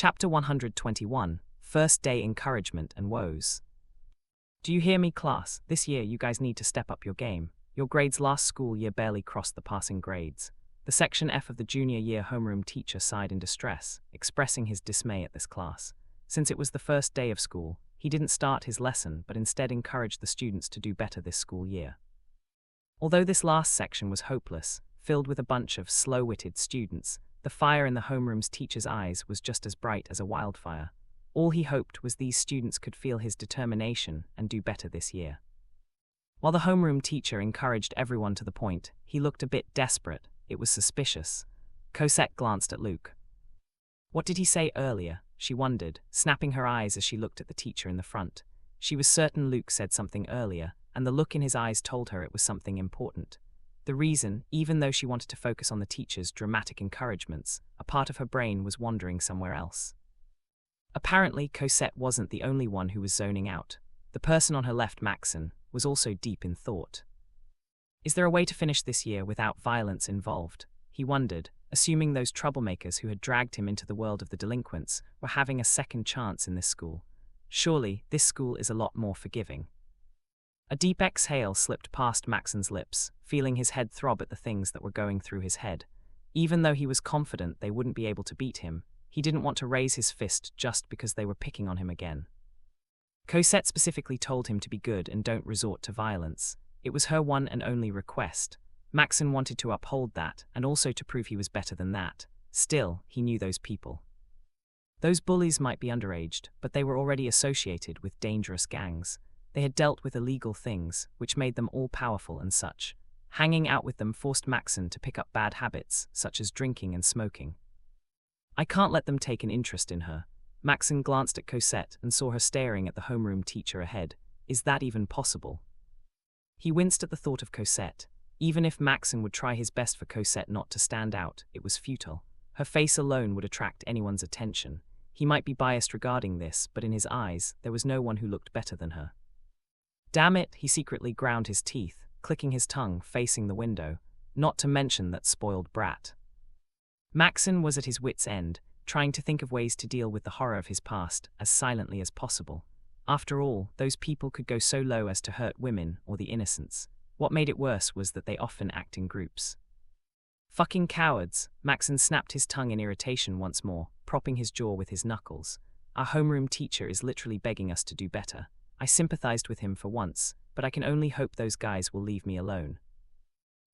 Chapter 121, First Day Encouragement and Woes. Do you hear me, class? This year you guys need to step up your game. Your grades last school year barely crossed the passing grades. The Section F of the junior year homeroom teacher sighed in distress, expressing his dismay at this class. Since it was the first day of school, he didn't start his lesson but instead encouraged the students to do better this school year. Although this last section was hopeless, filled with a bunch of slow-witted students, the fire in the homeroom's teacher's eyes was just as bright as a wildfire. All he hoped was these students could feel his determination and do better this year. While the homeroom teacher encouraged everyone to the point, he looked a bit desperate. It was suspicious. Cosette glanced at Luke. What did he say earlier? She wondered, snapping her eyes as she looked at the teacher in the front. She was certain Luke said something earlier, and the look in his eyes told her it was something important. The reason, even though she wanted to focus on the teacher's dramatic encouragements, a part of her brain was wandering somewhere else. Apparently, Cosette wasn't the only one who was zoning out. The person on her left, Maxen, was also deep in thought. Is there a way to finish this year without violence involved? He wondered, assuming those troublemakers who had dragged him into the world of the delinquents were having a second chance in this school. Surely, this school is a lot more forgiving. A deep exhale slipped past Maxen's lips, feeling his head throb at the things that were going through his head. Even though he was confident they wouldn't be able to beat him, he didn't want to raise his fist just because they were picking on him again. Cosette specifically told him to be good and don't resort to violence. It was her one and only request. Maxen wanted to uphold that, and also to prove he was better than that. Still, he knew those people. Those bullies might be underaged, but they were already associated with dangerous gangs. They had dealt with illegal things, which made them all-powerful and such. Hanging out with them forced Maxen to pick up bad habits, such as drinking and smoking. I can't let them take an interest in her. Maxen glanced at Cosette and saw her staring at the homeroom teacher ahead. Is that even possible? He winced at the thought of Cosette. Even if Maxen would try his best for Cosette not to stand out, it was futile. Her face alone would attract anyone's attention. He might be biased regarding this, but in his eyes, there was no one who looked better than her. Damn it, he secretly ground his teeth, clicking his tongue, facing the window, not to mention that spoiled brat. Maxen was at his wit's end, trying to think of ways to deal with the horror of his past as silently as possible. After all, those people could go so low as to hurt women or the innocents. What made it worse was that they often act in groups. Fucking cowards, Maxen snapped his tongue in irritation once more, propping his jaw with his knuckles. Our homeroom teacher is literally begging us to do better. I sympathized with him for once, but I can only hope those guys will leave me alone.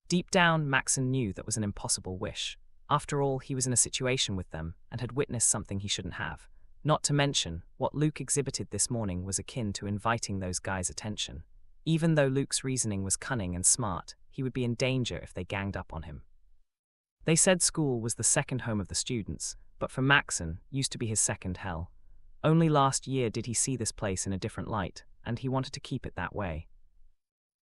Deep down, Maxen knew that was an impossible wish. After all, he was in a situation with them and had witnessed something he shouldn't have. Not to mention, what Luke exhibited this morning was akin to inviting those guys' attention. Even though Luke's reasoning was cunning and smart, he would be in danger if they ganged up on him. They said school was the second home of the students, but for Maxen, used to be his second hell. Only last year did he see this place in a different light, and he wanted to keep it that way.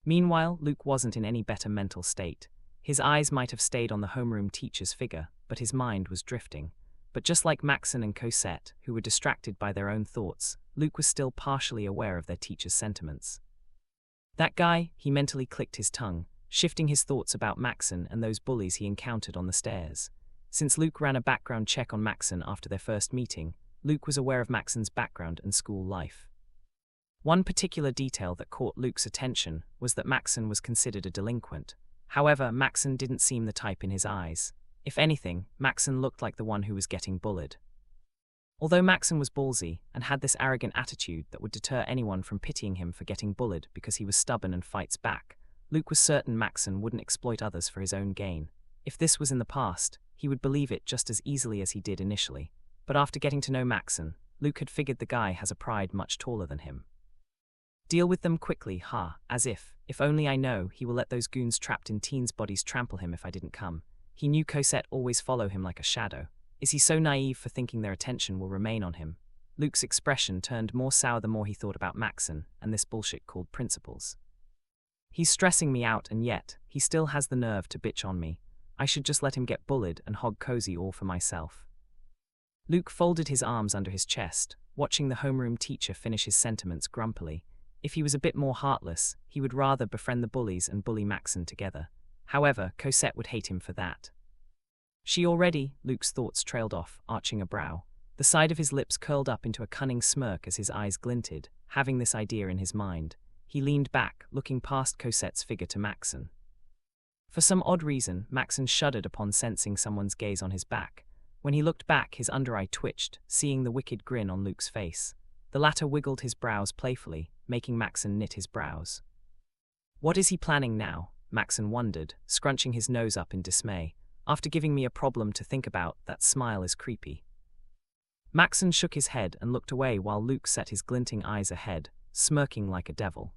Meanwhile, Luke wasn't in any better mental state. His eyes might have stayed on the homeroom teacher's figure, but his mind was drifting. But just like Maxen and Cosette, who were distracted by their own thoughts, Luke was still partially aware of their teacher's sentiments. That guy, he mentally clicked his tongue, shifting his thoughts about Maxen and those bullies he encountered on the stairs. Since Luke ran a background check on Maxen after their first meeting, Luke was aware of Maxen's background and school life. One particular detail that caught Luke's attention was that Maxen was considered a delinquent. However, Maxen didn't seem the type in his eyes. If anything, Maxen looked like the one who was getting bullied. Although Maxen was ballsy and had this arrogant attitude that would deter anyone from pitying him for getting bullied because he was stubborn and fights back, Luke was certain Maxen wouldn't exploit others for his own gain. If this was in the past, he would believe it just as easily as he did initially. But after getting to know Maxen, Luke had figured the guy has a pride much taller than him. Deal with them quickly, as if only I know, he will let those goons trapped in teens' bodies trample him if I didn't come. He knew Cosette always follow him like a shadow. Is he so naive for thinking their attention will remain on him? Luke's expression turned more sour the more he thought about Maxen and this bullshit called principles. He's stressing me out, and yet, he still has the nerve to bitch on me. I should just let him get bullied and hog cozy all for myself. Luke folded his arms under his chest, watching the homeroom teacher finish his sentiments grumpily. If he was a bit more heartless, he would rather befriend the bullies and bully Maxen together. However, Cosette would hate him for that. She already, Luke's thoughts trailed off, arching a brow. The side of his lips curled up into a cunning smirk as his eyes glinted, having this idea in his mind. He leaned back, looking past Cosette's figure to Maxen. For some odd reason, Maxen shuddered upon sensing someone's gaze on his back. When he looked back, his under eye twitched, seeing the wicked grin on Luke's face. The latter wiggled his brows playfully, making Maxen knit his brows. What is he planning now? Maxen wondered, scrunching his nose up in dismay. After giving me a problem to think about, that smile is creepy. Maxen shook his head and looked away while Luke set his glinting eyes ahead, smirking like a devil.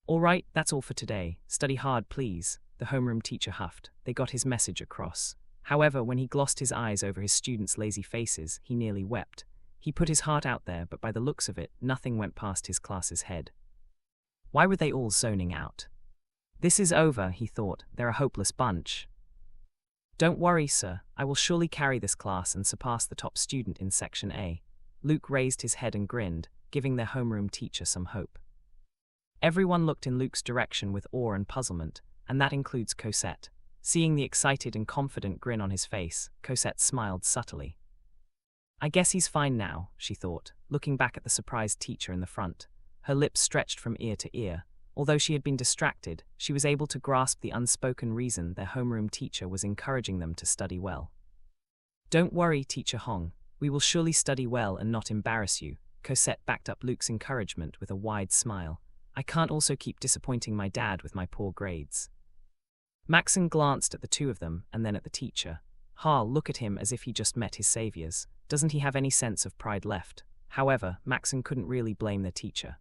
All right, that's all for today. Study hard, please, the homeroom teacher huffed. They got his message across. However, when he glossed his eyes over his students' lazy faces, he nearly wept. He put his heart out there, but by the looks of it, nothing went past his class's head. Why were they all zoning out? This is over, he thought. They're a hopeless bunch. Don't worry, sir. I will surely carry this class and surpass the top student in Section A. Luke raised his head and grinned, giving their homeroom teacher some hope. Everyone looked in Luke's direction with awe and puzzlement, and that includes Cosette. Seeing the excited and confident grin on his face, Cosette smiled subtly. I guess he's fine now, she thought, looking back at the surprised teacher in the front. Her lips stretched from ear to ear. Although she had been distracted, she was able to grasp the unspoken reason their homeroom teacher was encouraging them to study well. Don't worry, Teacher Hong. We will surely study well and not embarrass you. Cosette backed up Luke's encouragement with a wide smile. I can't also keep disappointing my dad with my poor grades. Maxen glanced at the two of them and then at the teacher. Look at him as if he just met his saviors. Doesn't he have any sense of pride left? However, Maxen couldn't really blame the teacher.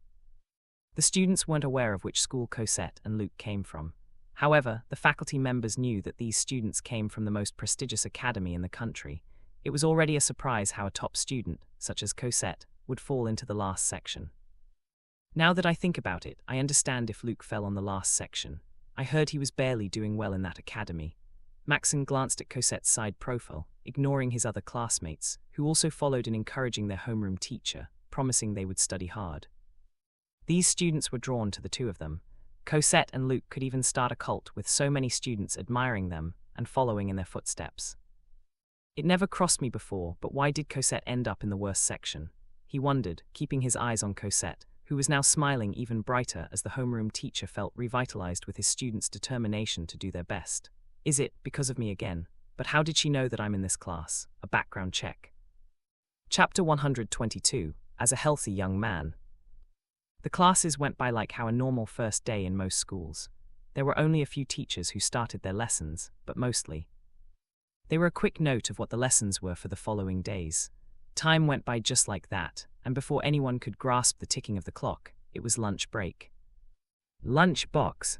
The students weren't aware of which school Cosette and Luke came from. However, the faculty members knew that these students came from the most prestigious academy in the country. It was already a surprise how a top student, such as Cosette, would fall into the last section. Now that I think about it, I understand if Luke fell on the last section. I heard he was barely doing well in that academy. Maxen glanced at Cosette's side profile, ignoring his other classmates, who also followed in encouraging their homeroom teacher, promising they would study hard. These students were drawn to the two of them. Cosette and Luke could even start a cult with so many students admiring them and following in their footsteps. It never crossed me before, but why did Cosette end up in the worst section? He wondered, keeping his eyes on Cosette, who was now smiling even brighter as the homeroom teacher felt revitalized with his students' determination to do their best. Is it because of me again? But how did she know that I'm in this class? A background check. Chapter 122, As a Healthy Young Man. The classes went by like how a normal first day in most schools. There were only a few teachers who started their lessons, but mostly. They were a quick note of what the lessons were for the following days. Time went by just like that, and before anyone could grasp the ticking of the clock, it was lunch break. Lunch box.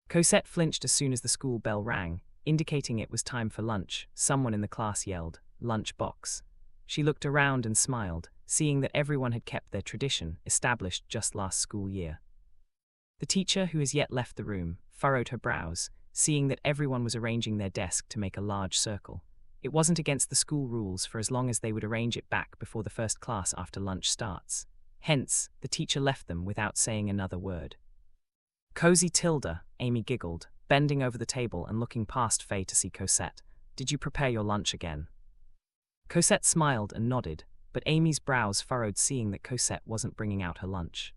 Cosette flinched as soon as the school bell rang, indicating it was time for lunch. Someone in the class yelled, "Lunch box." She looked around and smiled, seeing that everyone had kept their tradition, established just last school year. The teacher, who has yet left the room, furrowed her brows, seeing that everyone was arranging their desk to make a large circle. It wasn't against the school rules for as long as they would arrange it back before the first class after lunch starts. Hence, the teacher left them without saying another word. Cozy Tilda, Amy giggled, bending over the table and looking past Faye to see Cosette. Did you prepare your lunch again? Cosette smiled and nodded, but Amy's brows furrowed seeing that Cosette wasn't bringing out her lunch.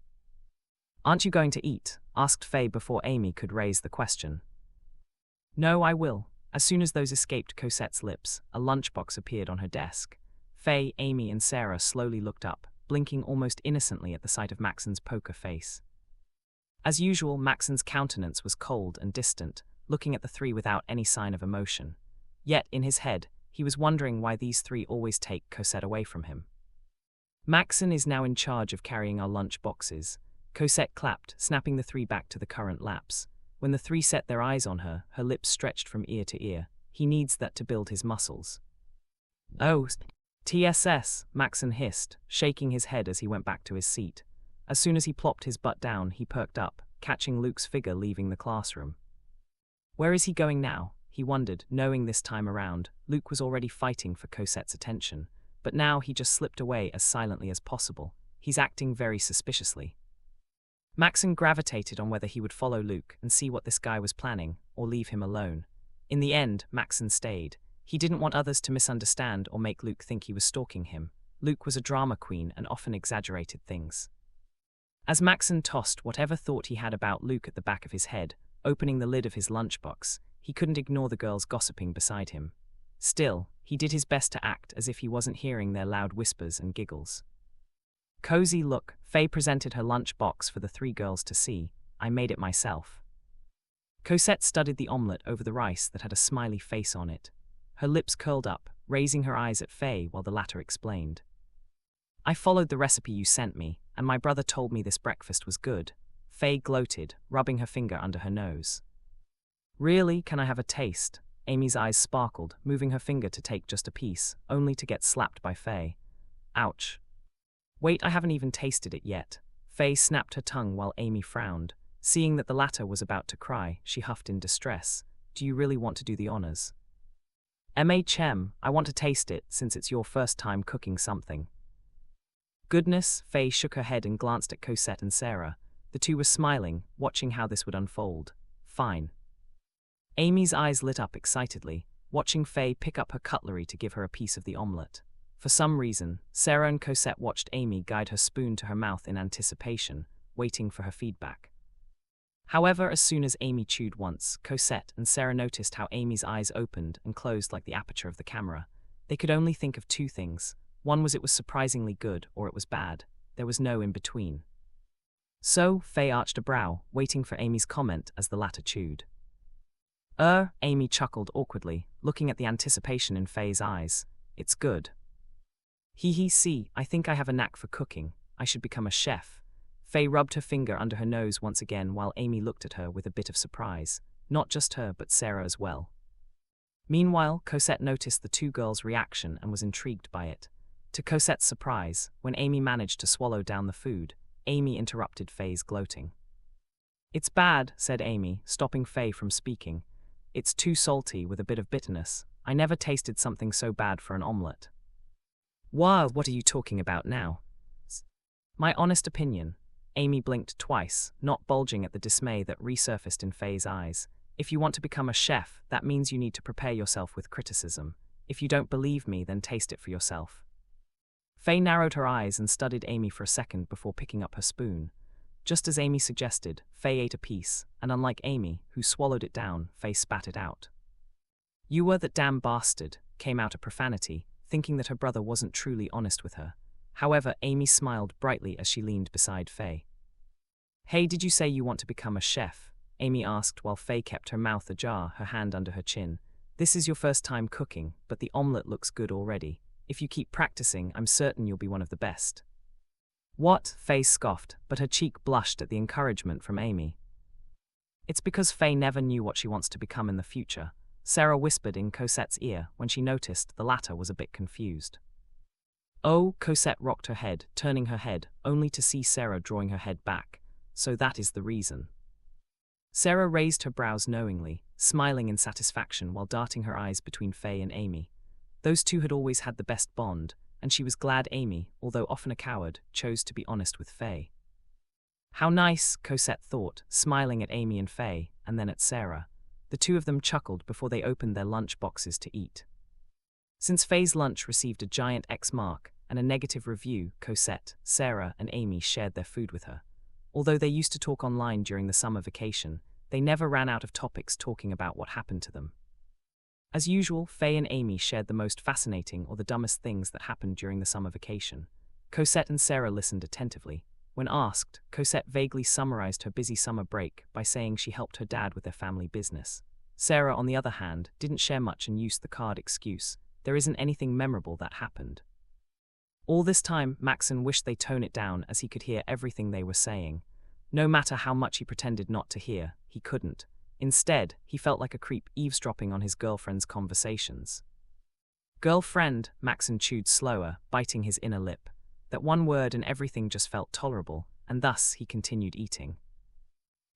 Aren't you going to eat? Asked Faye before Amy could raise the question. No, I will. As soon as those escaped Cosette's lips, a lunchbox appeared on her desk. Faye, Amy, and Sarah slowly looked up, blinking almost innocently at the sight of Maxen's poker face. As usual, Maxen's countenance was cold and distant, looking at the three without any sign of emotion. Yet, in his head, he was wondering why these three always take Cosette away from him. Maxen is now in charge of carrying our lunch boxes. Cosette clapped, snapping the three back to the current laps. When the three set their eyes on her, her lips stretched from ear to ear. He needs that to build his muscles. Oh, TSS, Maxen hissed, shaking his head as he went back to his seat. As soon as he plopped his butt down, he perked up, catching Luke's figure leaving the classroom. Where is he going now? He wondered, knowing this time around, Luke was already fighting for Cosette's attention, but now he just slipped away as silently as possible. He's acting very suspiciously. Maxen gravitated on whether he would follow Luke and see what this guy was planning, or leave him alone. In the end, Maxen stayed. He didn't want others to misunderstand or make Luke think he was stalking him. Luke was a drama queen and often exaggerated things. As Maxen tossed whatever thought he had about Luke at the back of his head, opening the lid of his lunchbox, he couldn't ignore the girls gossiping beside him. Still, he did his best to act as if he wasn't hearing their loud whispers and giggles. Cozy look, Faye presented her lunchbox for the three girls to see. I made it myself. Cosette studied the omelette over the rice that had a smiley face on it. Her lips curled up, raising her eyes at Faye while the latter explained. I followed the recipe you sent me, and my brother told me this breakfast was good. Faye gloated, rubbing her finger under her nose. Really, can I have a taste? Amy's eyes sparkled, moving her finger to take just a piece, only to get slapped by Faye. Ouch. Wait, I haven't even tasted it yet. Faye snapped her tongue while Amy frowned. Seeing that the latter was about to cry, she huffed in distress. Do you really want to do the honors? MHM, I want to taste it, since it's your first time cooking something. Goodness, Faye shook her head and glanced at Cosette and Sarah. The two were smiling, watching how this would unfold. Fine. Amy's eyes lit up excitedly, watching Faye pick up her cutlery to give her a piece of the omelette. For some reason, Sarah and Cosette watched Amy guide her spoon to her mouth in anticipation, waiting for her feedback. However, as soon as Amy chewed once, Cosette and Sarah noticed how Amy's eyes opened and closed like the aperture of the camera. They could only think of two things. One was it was surprisingly good, or it was bad. There was no in between. So, Faye arched a brow, waiting for Amy's comment as the latter chewed. Amy chuckled awkwardly, looking at the anticipation in Faye's eyes. It's good. See, I think I have a knack for cooking. I should become a chef. Faye rubbed her finger under her nose once again while Amy looked at her with a bit of surprise. Not just her, but Sarah as well. Meanwhile, Cosette noticed the two girls' reaction and was intrigued by it. To Cosette's surprise, when Amy managed to swallow down the food, Amy interrupted Faye's gloating. It's bad, said Amy, stopping Faye from speaking. It's too salty with a bit of bitterness. I never tasted something so bad for an omelette. Wow, what are you talking about now? My honest opinion. Amy blinked twice, not bulging at the dismay that resurfaced in Faye's eyes. If you want to become a chef, that means you need to prepare yourself with criticism. If you don't believe me, then taste it for yourself. Faye narrowed her eyes and studied Amy for a second before picking up her spoon. Just as Amy suggested, Faye ate a piece, and unlike Amy, who swallowed it down, Faye spat it out. You were that damn bastard, came out a profanity, thinking that her brother wasn't truly honest with her. However, Amy smiled brightly as she leaned beside Faye. Hey, did you say you want to become a chef? Amy asked while Faye kept her mouth ajar, her hand under her chin. This is your first time cooking, but the omelette looks good already. If you keep practicing, I'm certain you'll be one of the best. What? Faye scoffed, but her cheek blushed at the encouragement from Amy. It's because Faye never knew what she wants to become in the future, Sarah whispered in Cosette's ear when she noticed the latter was a bit confused. Oh, Cosette rocked her head, turning her head, only to see Sarah drawing her head back. So that is the reason. Sarah raised her brows knowingly, smiling in satisfaction while darting her eyes between Faye and Amy. Those two had always had the best bond, and she was glad Amy, although often a coward, chose to be honest with Faye. How nice, Cosette thought, smiling at Amy and Faye, and then at Sarah. The two of them chuckled before they opened their lunch boxes to eat. Since Faye's lunch received a giant X mark and a negative review, Cosette, Sarah, and Amy shared their food with her. Although they used to talk online during the summer vacation, they never ran out of topics talking about what happened to them. As usual, Faye and Amy shared the most fascinating or the dumbest things that happened during the summer vacation. Cosette and Sarah listened attentively. When asked, Cosette vaguely summarized her busy summer break by saying she helped her dad with their family business. Sarah, on the other hand, didn't share much and used the card excuse. There isn't anything memorable that happened. All this time, Maxen wished they'd tone it down as he could hear everything they were saying. No matter how much he pretended not to hear, he couldn't. Instead, he felt like a creep eavesdropping on his girlfriend's conversations. Girlfriend, Maxen chewed slower, biting his inner lip. That one word and everything just felt tolerable, and thus he continued eating.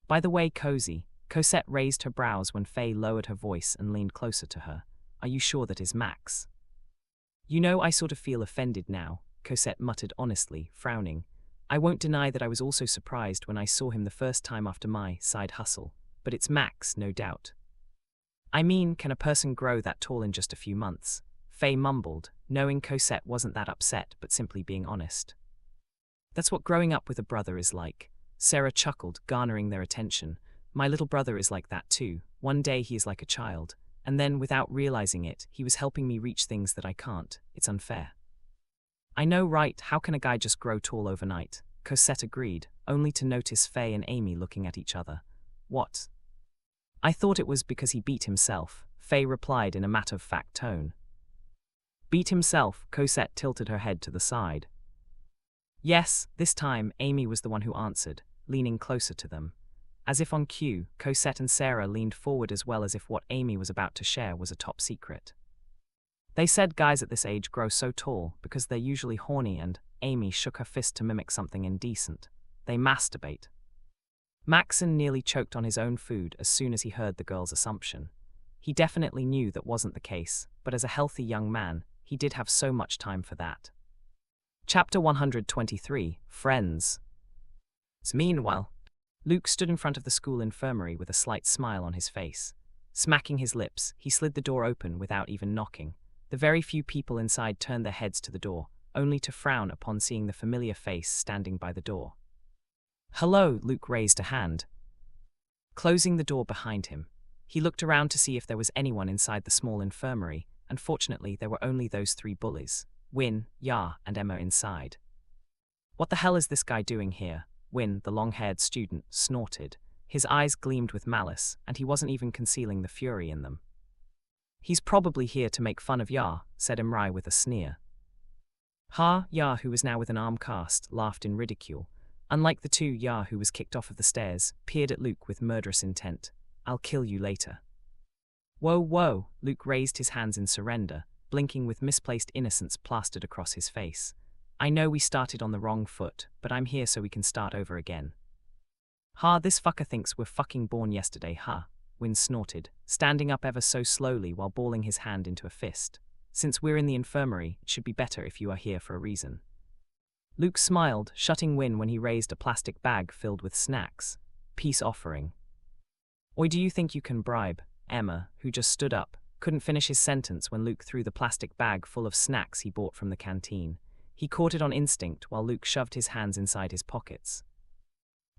By the way, Cozy, Cosette raised her brows when Faye lowered her voice and leaned closer to her. Are you sure that is Max? You know, I sort of feel offended now, Cosette muttered honestly, frowning. I won't deny that I was also surprised when I saw him the first time after my side hustle, but it's Max, no doubt. I mean, can a person grow that tall in just a few months? Faye mumbled, knowing Cosette wasn't that upset but simply being honest. That's what growing up with a brother is like. Sarah chuckled, garnering their attention. My little brother is like that too. One day he is like a child, and then, without realizing it, he was helping me reach things that I can't. It's unfair. I know, right? How can a guy just grow tall overnight? Cosette agreed, only to notice Faye and Amy looking at each other. What? I thought it was because he beat himself, Faye replied in a matter-of-fact tone. Beat himself? Cosette tilted her head to the side. Yes, this time Amy was the one who answered, leaning closer to them. As if on cue, Cosette and Sarah leaned forward as well as if what Amy was about to share was a top secret. They said guys at this age grow so tall because they're usually horny and Amy shook her fist to mimic something indecent. They masturbate. Maxen nearly choked on his own food as soon as he heard the girl's assumption. He definitely knew that wasn't the case, but as a healthy young man, he did have so much time for that. Chapter 123, Friends. Meanwhile, Luke stood in front of the school infirmary with a slight smile on his face. Smacking his lips, he slid the door open without even knocking. The very few people inside turned their heads to the door, only to frown upon seeing the familiar face standing by the door. Hello, Luke raised a hand. Closing the door behind him, he looked around to see if there was anyone inside the small infirmary, and fortunately there were only those three bullies. Win, Ya, and Emma inside. What the hell is this guy doing here? Win, the long-haired student, snorted. His eyes gleamed with malice, and he wasn't even concealing the fury in them. He's probably here to make fun of Ya, said Imrai with a sneer. Ha, Ya, who was now with an arm cast, laughed in ridicule. Unlike the two, Ya, who was kicked off of the stairs, peered at Luke with murderous intent. I'll kill you later. Whoa, whoa, Luke raised his hands in surrender, blinking with misplaced innocence plastered across his face. I know we started on the wrong foot, but I'm here so we can start over again. Ha, this fucker thinks we're fucking born yesterday, ha, Win snorted, standing up ever so slowly while balling his hand into a fist. Since we're in the infirmary, it should be better if you are here for a reason. Luke smiled, shutting Win when he raised a plastic bag filled with snacks. Peace offering. Or do you think you can bribe? Emma, who just stood up, couldn't finish his sentence when Luke threw the plastic bag full of snacks he bought from the canteen. He caught it on instinct while Luke shoved his hands inside his pockets.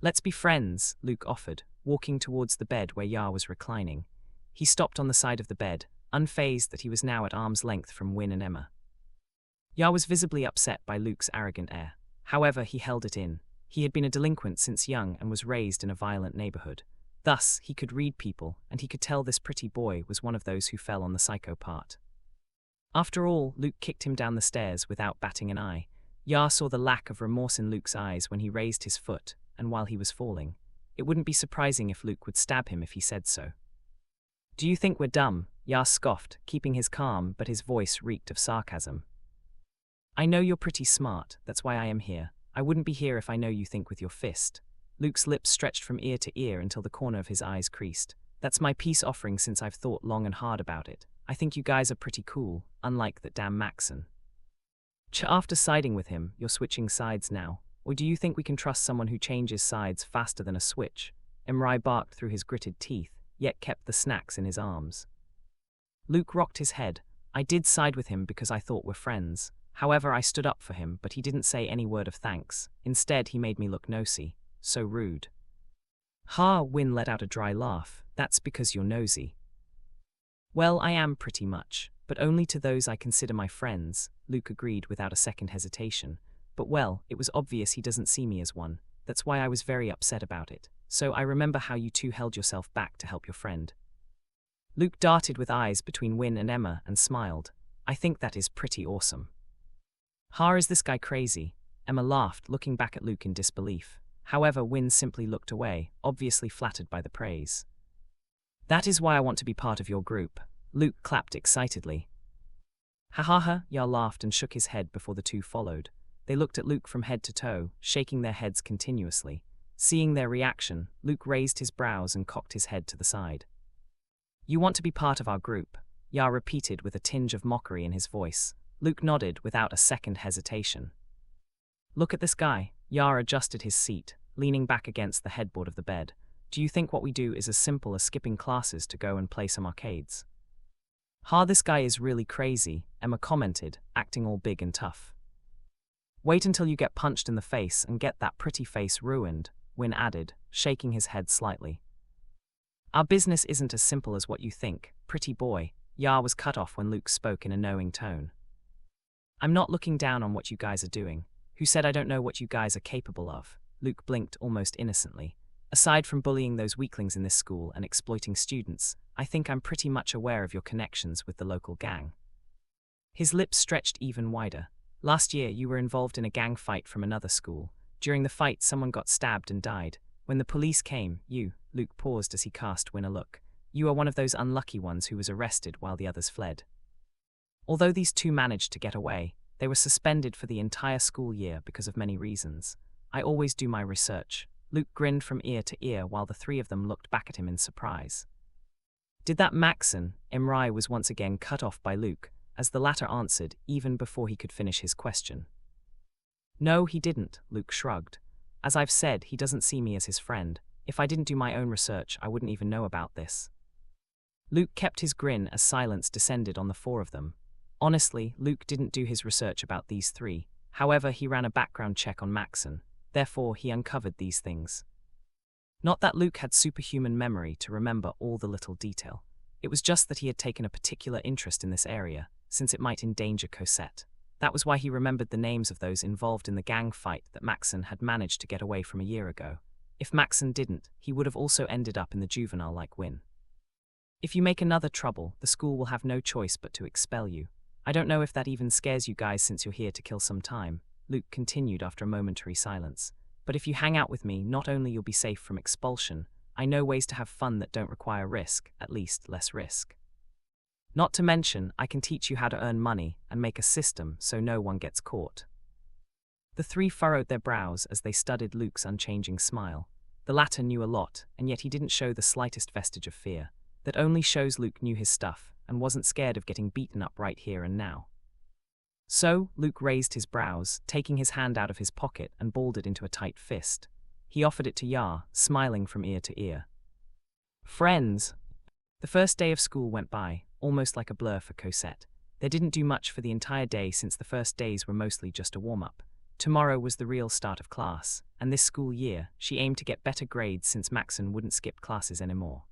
Let's be friends, Luke offered, walking towards the bed where Ya was reclining. He stopped on the side of the bed, unfazed that he was now at arm's length from Win and Emma. Ya was visibly upset by Luke's arrogant air. However, he held it in. He had been a delinquent since young and was raised in a violent neighborhood. Thus, he could read people, and he could tell this pretty boy was one of those who fell on the psycho part. After all, Luke kicked him down the stairs without batting an eye. Ya saw the lack of remorse in Luke's eyes when he raised his foot, and while he was falling. It wouldn't be surprising if Luke would stab him if he said so. Do you think we're dumb? Ya scoffed, keeping his calm, but his voice reeked of sarcasm. I know you're pretty smart, that's why I am here. I wouldn't be here if I know you think with your fist. Luke's lips stretched from ear to ear until the corner of his eyes creased. That's my peace offering since I've thought long and hard about it. I think you guys are pretty cool, unlike that damn Maxen. After siding with him, you're switching sides now. Or do you think we can trust someone who changes sides faster than a switch? Imrai barked through his gritted teeth, yet kept the snacks in his arms. Luke rocked his head. I did side with him because I thought we're friends. However, I stood up for him, but he didn't say any word of thanks. Instead, he made me look nosy. So rude. Ha, Win let out a dry laugh. That's because you're nosy. Well, I am pretty much, but only to those I consider my friends, Luke agreed without a second hesitation. But well, it was obvious he doesn't see me as one. That's why I was very upset about it. So I remember how you two held yourself back to help your friend. Luke darted with eyes between Win and Emma and smiled. I think that is pretty awesome. Ha, is this guy crazy? Emma laughed, looking back at Luke in disbelief. However, Win simply looked away, obviously flattered by the praise. That is why I want to be part of your group. Luke clapped excitedly. Ha ha ha, Ya laughed and shook his head before the two followed. They looked at Luke from head to toe, shaking their heads continuously. Seeing their reaction, Luke raised his brows and cocked his head to the side. You want to be part of our group, Ya repeated with a tinge of mockery in his voice. Luke nodded without a second hesitation. Look at this guy. Ya adjusted his seat, leaning back against the headboard of the bed. Do you think what we do is as simple as skipping classes to go and play some arcades? Ha, this guy is really crazy, Emma commented, acting all big and tough. Wait until you get punched in the face and get that pretty face ruined, Win added, shaking his head slightly. Our business isn't as simple as what you think, pretty boy. Ya was cut off when Luke spoke in a knowing tone. I'm not looking down on what you guys are doing. Who said I don't know what you guys are capable of? Luke blinked almost innocently. Aside from bullying those weaklings in this school and exploiting students, I think I'm pretty much aware of your connections with the local gang. His lips stretched even wider. Last year, you were involved in a gang fight from another school. During the fight, someone got stabbed and died. When the police came, Luke paused as he cast Win a look. You are one of those unlucky ones who was arrested while the others fled. Although these two managed to get away, they were suspended for the entire school year because of many reasons. I always do my research. Luke grinned from ear to ear while the three of them looked back at him in surprise. Did that Maxen? Emrai was once again cut off by Luke, as the latter answered even before he could finish his question. No, he didn't, Luke shrugged. As I've said, he doesn't see me as his friend. If I didn't do my own research, I wouldn't even know about this. Luke kept his grin as silence descended on the four of them. Honestly, Luke didn't do his research about these three. However, he ran a background check on Maxen. Therefore, he uncovered these things. Not that Luke had superhuman memory to remember all the little detail. It was just that he had taken a particular interest in this area, since it might endanger Cosette. That was why he remembered the names of those involved in the gang fight that Maxen had managed to get away from a year ago. If Maxen didn't, he would have also ended up in the juvenile like Win. If you make another trouble, the school will have no choice but to expel you. I don't know if that even scares you guys since you're here to kill some time, Luke continued after a momentary silence. But if you hang out with me, not only you'll be safe from expulsion, I know ways to have fun that don't require risk, at least less risk. Not to mention, I can teach you how to earn money and make a system so no one gets caught. The three furrowed their brows as they studied Luke's unchanging smile. The latter knew a lot, and yet he didn't show the slightest vestige of fear. That only shows Luke knew his stuff and wasn't scared of getting beaten up right here and now. So, Luke raised his brows, taking his hand out of his pocket and balled it into a tight fist. He offered it to Ya, smiling from ear to ear. Friends! The first day of school went by, almost like a blur for Cosette. They didn't do much for the entire day since the first days were mostly just a warm-up. Tomorrow was the real start of class, and this school year, she aimed to get better grades since Maxen wouldn't skip classes anymore.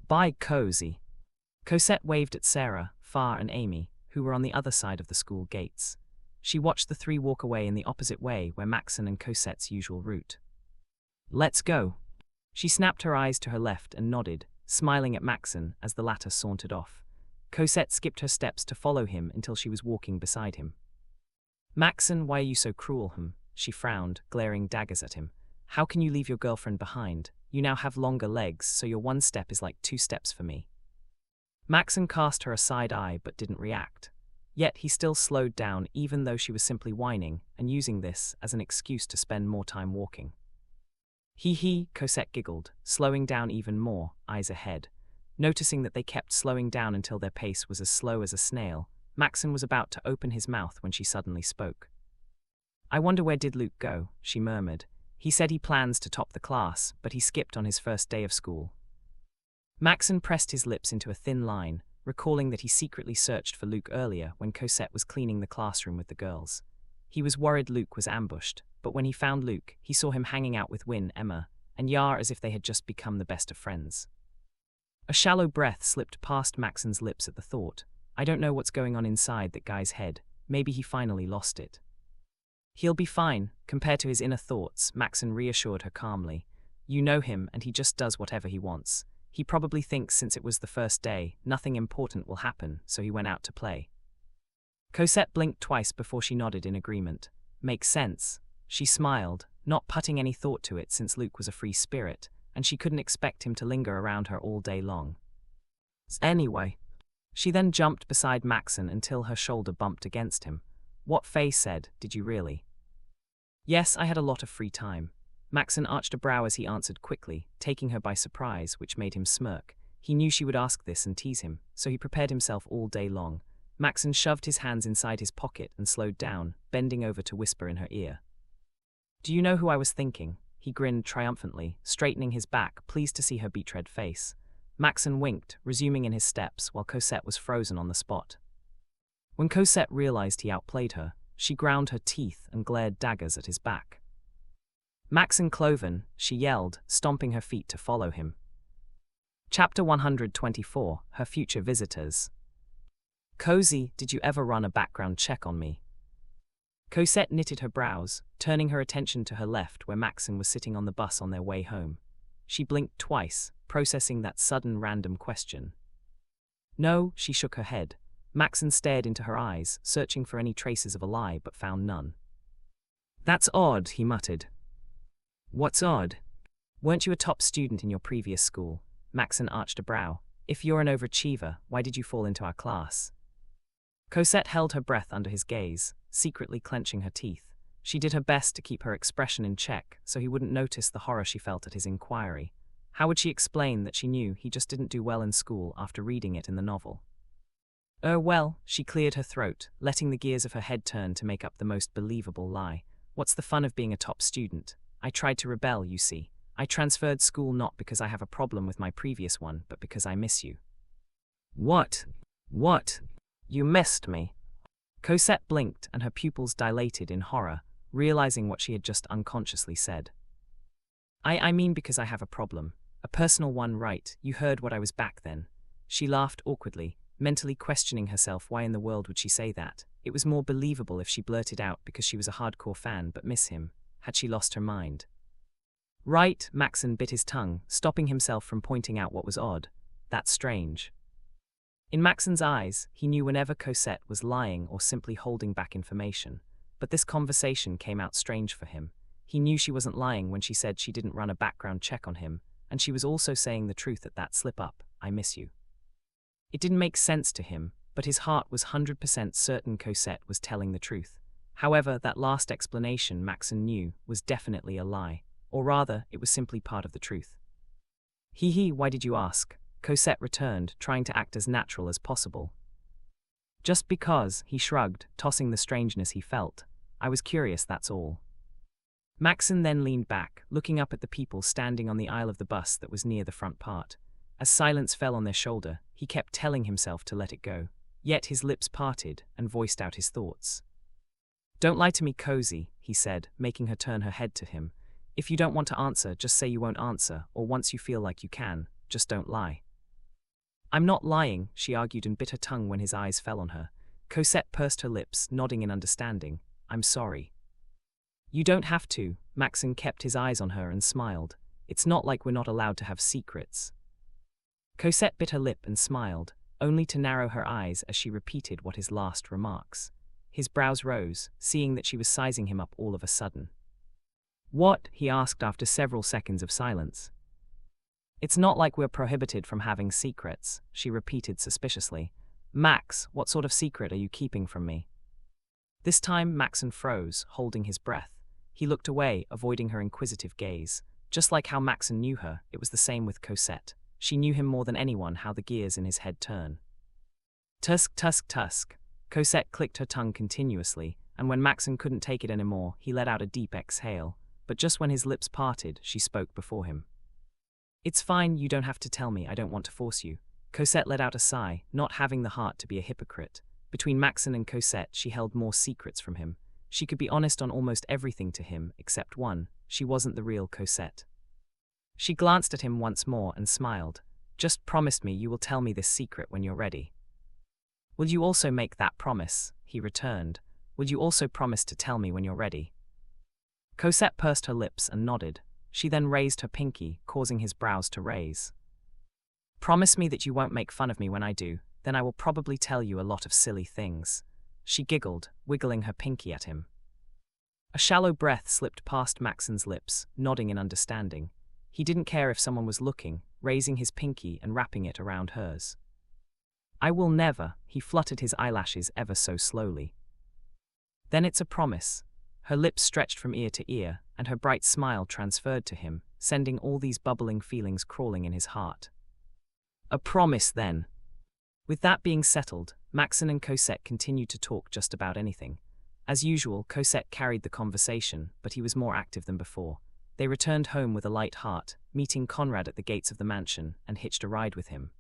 Bye, Cozy. Cosette waved at Sarah, Far and Amy, who were on the other side of the school gates. She watched the three walk away in the opposite way where Maxen and Cosette's usual route. Let's go. She snapped her eyes to her left and nodded, smiling at Maxen as the latter sauntered off. Cosette skipped her steps to follow him until she was walking beside him. Maxen, why are you so cruel, She frowned, glaring daggers at him. How can you leave your girlfriend behind? You now have longer legs, so your one step is like 2 steps for me. Maxen cast her a side eye but didn't react. Yet he still slowed down even though she was simply whining and using this as an excuse to spend more time walking. Hee, Cosette giggled, slowing down even more, eyes ahead. Noticing that they kept slowing down until their pace was as slow as a snail, Maxen was about to open his mouth when she suddenly spoke. I wonder where did Luke go, she murmured. He said he plans to top the class, but he skipped on his first day of school. Maxen pressed his lips into a thin line, recalling that he secretly searched for Luke earlier when Cosette was cleaning the classroom with the girls. He was worried Luke was ambushed, but when he found Luke, he saw him hanging out with Win, Emma, and Yar as if they had just become the best of friends. A shallow breath slipped past Maxen's lips at the thought. I don't know what's going on inside that guy's head. Maybe he finally lost it. He'll be fine, compared to his inner thoughts, Maxen reassured her calmly. You know him, and he just does whatever he wants. He probably thinks since it was the first day, nothing important will happen, so he went out to play. Cosette blinked twice before she nodded in agreement. Makes sense. She smiled, not putting any thought to it since Luke was a free spirit, and she couldn't expect him to linger around her all day long. Anyway. She then jumped beside Maxen until her shoulder bumped against him. What Faye said, did you really? Yes, I had a lot of free time. Maxen arched a brow as he answered quickly, taking her by surprise, which made him smirk. He knew she would ask this and tease him, so he prepared himself all day long. Maxen shoved his hands inside his pocket and slowed down, bending over to whisper in her ear. Do you know who I was thinking? he grinned triumphantly, straightening his back, pleased to see her betrayed face. Maxen winked, resuming in his steps, while Cosette was frozen on the spot. When Cosette realized he outplayed her, she ground her teeth and glared daggers at his back. "Maxen Cloven," she yelled, stomping her feet to follow him. Chapter 124, Her Future Visitors. "Cozy, did you ever run a background check on me?" Cosette knitted her brows, turning her attention to her left where Maxen was sitting on the bus on their way home. She blinked twice, processing that sudden random question. "No," she shook her head. Maxen stared into her eyes, searching for any traces of a lie, but found none. "That's odd," he muttered. "What's odd?" "Weren't you a top student in your previous school?" Maxen arched a brow. "If you're an overachiever, why did you fall into our class?" Cosette held her breath under his gaze, secretly clenching her teeth. She did her best to keep her expression in check, so he wouldn't notice the horror she felt at his inquiry. How would she explain that she knew he just didn't do well in school after reading it in the novel? Well, she cleared her throat, letting the gears of her head turn to make up the most believable lie. "What's the fun of being a top student? I tried to rebel, you see. I transferred school not because I have a problem with my previous one, but because I miss you." What? You missed me?" Cosette blinked and her pupils dilated in horror, realizing what she had just unconsciously said. I mean because I have a problem. A personal one, right? You heard what I was back then." She laughed awkwardly, mentally questioning herself why in the world would she say that. It was more believable if she blurted out because she was a hardcore fan but miss him. Had she lost her mind? "Right," Maxen bit his tongue, stopping himself from pointing out what was odd. "That's strange." In Maxen's eyes, he knew whenever Cosette was lying or simply holding back information. But this conversation came out strange for him. He knew she wasn't lying when she said she didn't run a background check on him, and she was also saying the truth at that slip-up, "I miss you." It didn't make sense to him, but his heart was 100% certain Cosette was telling the truth. However, that last explanation Maxen knew was definitely a lie, or rather, it was simply part of the truth. Why did you ask?" Cosette returned, trying to act as natural as possible. "Just because," he shrugged, tossing the strangeness he felt. "I was curious, that's all." Maxen then leaned back, looking up at the people standing on the aisle of the bus that was near the front part. As silence fell on their shoulder, he kept telling himself to let it go. Yet his lips parted and voiced out his thoughts. "Don't lie to me, Cozy," he said, making her turn her head to him. "If you don't want to answer, just say you won't answer, or once you feel like you can, just don't lie." "I'm not lying," she argued and bit her tongue when his eyes fell on her. Cosette pursed her lips, nodding in understanding. "I'm sorry." "You don't have to." Maxen kept his eyes on her and smiled. "It's not like we're not allowed to have secrets." Cosette bit her lip and smiled, only to narrow her eyes as she repeated what his last remarks. His brows rose, seeing that she was sizing him up all of a sudden. "What?" he asked after several seconds of silence. "It's not like we're prohibited from having secrets," she repeated suspiciously. "Max, what sort of secret are you keeping from me?" This time Maxen froze, holding his breath. He looked away, avoiding her inquisitive gaze. Just like how Maxen knew her, it was the same with Cosette. She knew him more than anyone how the gears in his head turn. "Tusk, tusk, tusk." Cosette clicked her tongue continuously, and when Maxen couldn't take it anymore, he let out a deep exhale. But just when his lips parted, she spoke before him. "It's fine, you don't have to tell me, I don't want to force you." Cosette let out a sigh, not having the heart to be a hypocrite. Between Maxen and Cosette, she held more secrets from him. She could be honest on almost everything to him, except one: she wasn't the real Cosette. She glanced at him once more and smiled. "Just promise me you will tell me this secret when you're ready." "Will you also make that promise?" he returned. "Will you also promise to tell me when you're ready?" Cosette pursed her lips and nodded. She then raised her pinky, causing his brows to raise. "Promise me that you won't make fun of me when I do, then I will probably tell you a lot of silly things." She giggled, wiggling her pinky at him. A shallow breath slipped past Maxen's lips, nodding in understanding. He didn't care if someone was looking, raising his pinky and wrapping it around hers. "I will never," he fluttered his eyelashes ever so slowly. "Then it's a promise." Her lips stretched from ear to ear, and her bright smile transferred to him, sending all these bubbling feelings crawling in his heart. "A promise, then." With that being settled, Maxen and Cosette continued to talk just about anything. As usual, Cosette carried the conversation, but he was more active than before. They returned home with a light heart, meeting Conrad at the gates of the mansion, and hitched a ride with him.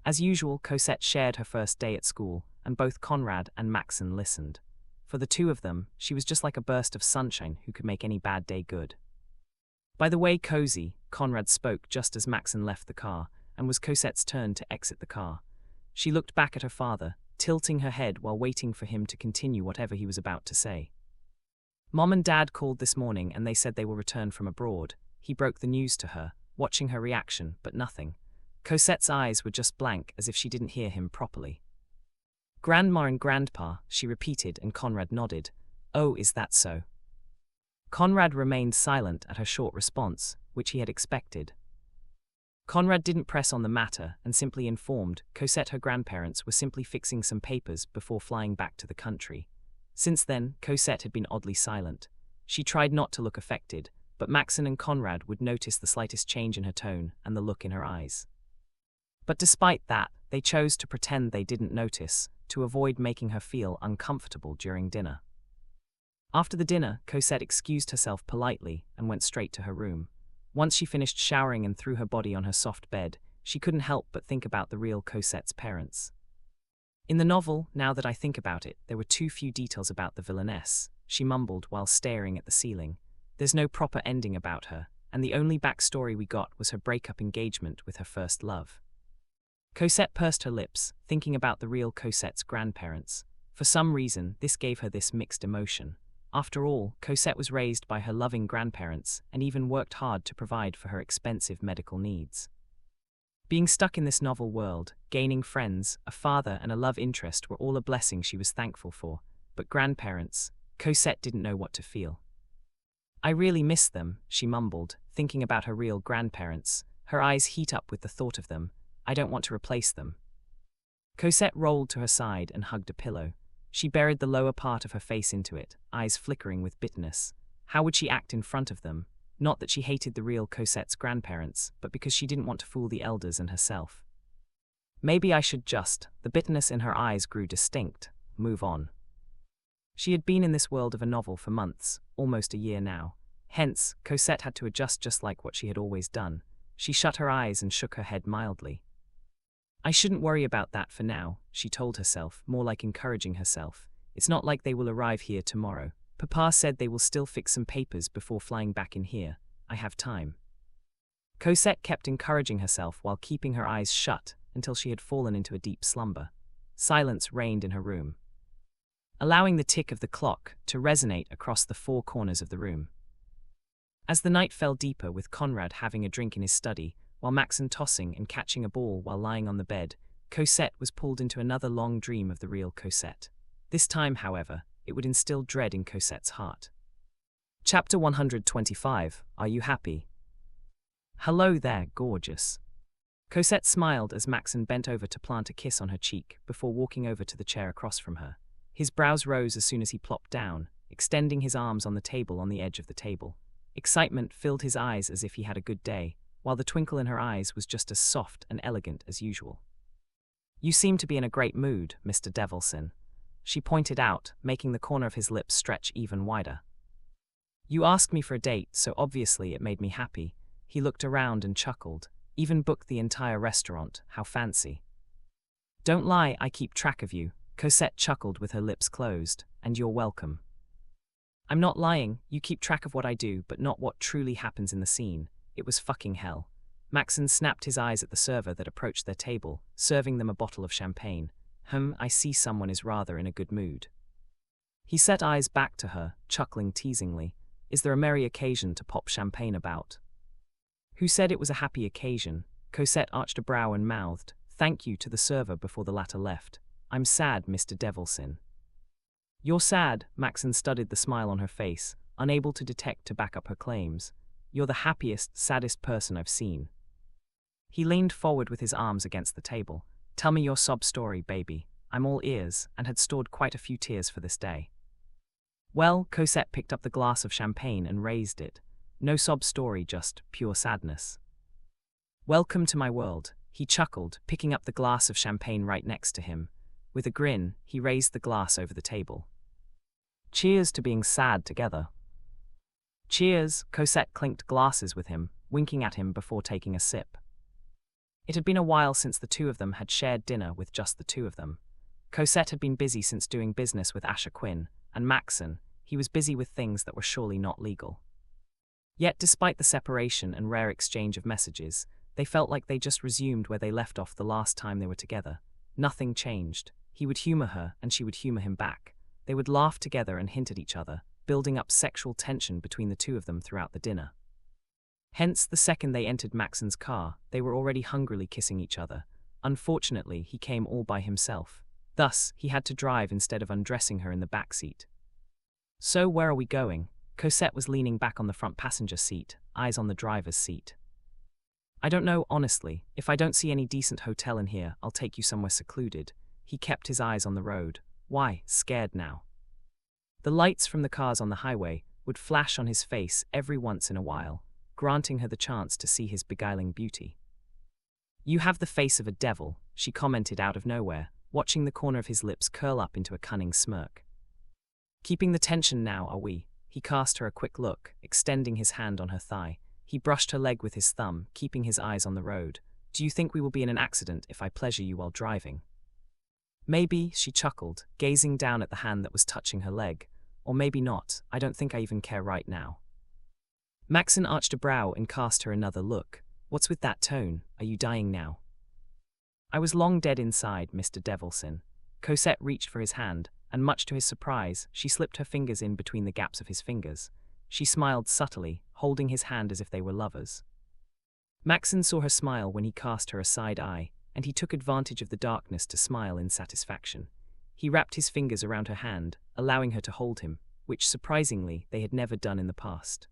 As usual, Cosette shared her first day at school, and both Conrad and Maxen listened. For the two of them, she was just like a burst of sunshine who could make any bad day good. "By the way, Cozy," Conrad spoke just as Maxen left the car, and was Cosette's turn to exit the car. She looked back at her father, tilting her head while waiting for him to continue whatever he was about to say. "Mom and Dad called this morning and they said they will return from abroad." He broke the news to her, watching her reaction, but nothing. Cosette's eyes were just blank, as if she didn't hear him properly. "Grandma and Grandpa," she repeated, and Conrad nodded. "Oh, is that so?" Conrad remained silent at her short response, which he had expected. Conrad didn't press on the matter and simply informed Cosette her grandparents were simply fixing some papers before flying back to the country. Since then, Cosette had been oddly silent. She tried not to look affected, but Maxen and Conrad would notice the slightest change in her tone and the look in her eyes. But despite that, they chose to pretend they didn't notice, to avoid making her feel uncomfortable during dinner. After the dinner, Cosette excused herself politely and went straight to her room. Once she finished showering and threw her body on her soft bed, she couldn't help but think about the real Cosette's parents. "In the novel, now that I think about it, there were too few details about the villainess," she mumbled while staring at the ceiling. "There's no proper ending about her, and the only backstory we got was her breakup engagement with her first love." Cosette pursed her lips, thinking about the real Cosette's grandparents. For some reason, this gave her this mixed emotion. After all, Cosette was raised by her loving grandparents and even worked hard to provide for her expensive medical needs. Being stuck in this novel world, gaining friends, a father and a love interest were all a blessing she was thankful for, but grandparents, Cosette didn't know what to feel. "I really miss them," she mumbled, thinking about her real grandparents. Her eyes heat up with the thought of them. "I don't want to replace them." Cosette rolled to her side and hugged a pillow. She buried the lower part of her face into it, eyes flickering with bitterness. How would she act in front of them? Not that she hated the real Cosette's grandparents, but because she didn't want to fool the elders and herself. "Maybe I should just," the bitterness in her eyes grew distinct, "move on." She had been in this world of a novel for months, almost a year now. Hence, Cosette had to adjust just like what she had always done. She shut her eyes and shook her head mildly. "I shouldn't worry about that for now," she told herself, more like encouraging herself. "It's not like they will arrive here tomorrow. Papa said they will still fix some papers before flying back in here. I have time." Cosette kept encouraging herself while keeping her eyes shut until she had fallen into a deep slumber. Silence reigned in her room, allowing the tick of the clock to resonate across the four corners of the room. As the night fell deeper, with Conrad having a drink in his study, while Maxen tossing and catching a ball while lying on the bed, Cosette was pulled into another long dream of the real Cosette. This time, however, it would instill dread in Cosette's heart. Chapter 125. Are you happy? "Hello there, gorgeous." Cosette smiled as Maxen bent over to plant a kiss on her cheek before walking over to the chair across from her. His brows rose as soon as he plopped down, extending his arms on the table on the edge of the table. Excitement filled his eyes as if he had a good day, while the twinkle in her eyes was just as soft and elegant as usual. "You seem to be in a great mood, Mr. Devilsin," she pointed out, making the corner of his lips stretch even wider. "You asked me for a date, so obviously it made me happy." He looked around and chuckled. "Even booked the entire restaurant, how fancy." "Don't lie, I keep track of you," Cosette chuckled with her lips closed, "and you're welcome." "I'm not lying, you keep track of what I do, but not what truly happens in the scene. It was fucking hell." Maxen snapped his eyes at the server that approached their table, serving them a bottle of champagne. I see someone is rather in a good mood." He set eyes back to her, chuckling teasingly. "Is there a merry occasion to pop champagne about?" "Who said it was a happy occasion?" Cosette arched a brow and mouthed, "Thank you," to the server before the latter left. "I'm sad, Mr. Devilsin." "You're sad," Maxen studied the smile on her face, unable to detect to back up her claims. "You're the happiest, saddest person I've seen." He leaned forward with his arms against the table. "Tell me your sob story, baby. I'm all ears," and had stored quite a few tears for this day. "Well," Cosette picked up the glass of champagne and raised it. "No sob story, just pure sadness." "Welcome to my world," he chuckled, picking up the glass of champagne right next to him. With a grin, he raised the glass over the table. "Cheers to being sad together." Cheers, Cosette clinked glasses with him, winking at him before taking a sip. It had been a while since the two of them had shared dinner with just the two of them. Cosette had been busy since doing business with Asher Quinn, and Maxen, he was busy with things that were surely not legal. Yet despite the separation and rare exchange of messages, they felt like they just resumed where they left off the last time they were together. Nothing changed. He would humor her and she would humor him back. They would laugh together and hint at each other, building up sexual tension between the two of them throughout the dinner. Hence, the second they entered Maxen's car, they were already hungrily kissing each other. Unfortunately, he came all by himself. Thus, he had to drive instead of undressing her in the back seat. So where are we going? Cosette was leaning back on the front passenger seat, eyes on the driver's seat. I don't know, honestly. If I don't see any decent hotel in here, I'll take you somewhere secluded. He kept his eyes on the road. Why, scared now? The lights from the cars on the highway would flash on his face every once in a while, granting her the chance to see his beguiling beauty. You have the face of a devil, she commented out of nowhere, watching the corner of his lips curl up into a cunning smirk. Keeping the tension now, are we? He cast her a quick look, extending his hand on her thigh. He brushed her leg with his thumb, keeping his eyes on the road. Do you think we will be in an accident if I pleasure you while driving? Maybe, she chuckled, gazing down at the hand that was touching her leg. Or maybe not, I don't think I even care right now. Maxen arched a brow and cast her another look. What's with that tone? Are you dying now? I was long dead inside, Mr. Devilsin. Cosette reached for his hand, and much to his surprise, she slipped her fingers in between the gaps of his fingers. She smiled subtly, holding his hand as if they were lovers. Maxen saw her smile when he cast her a side eye, and he took advantage of the darkness to smile in satisfaction. He wrapped his fingers around her hand, allowing her to hold him, which surprisingly they had never done in the past.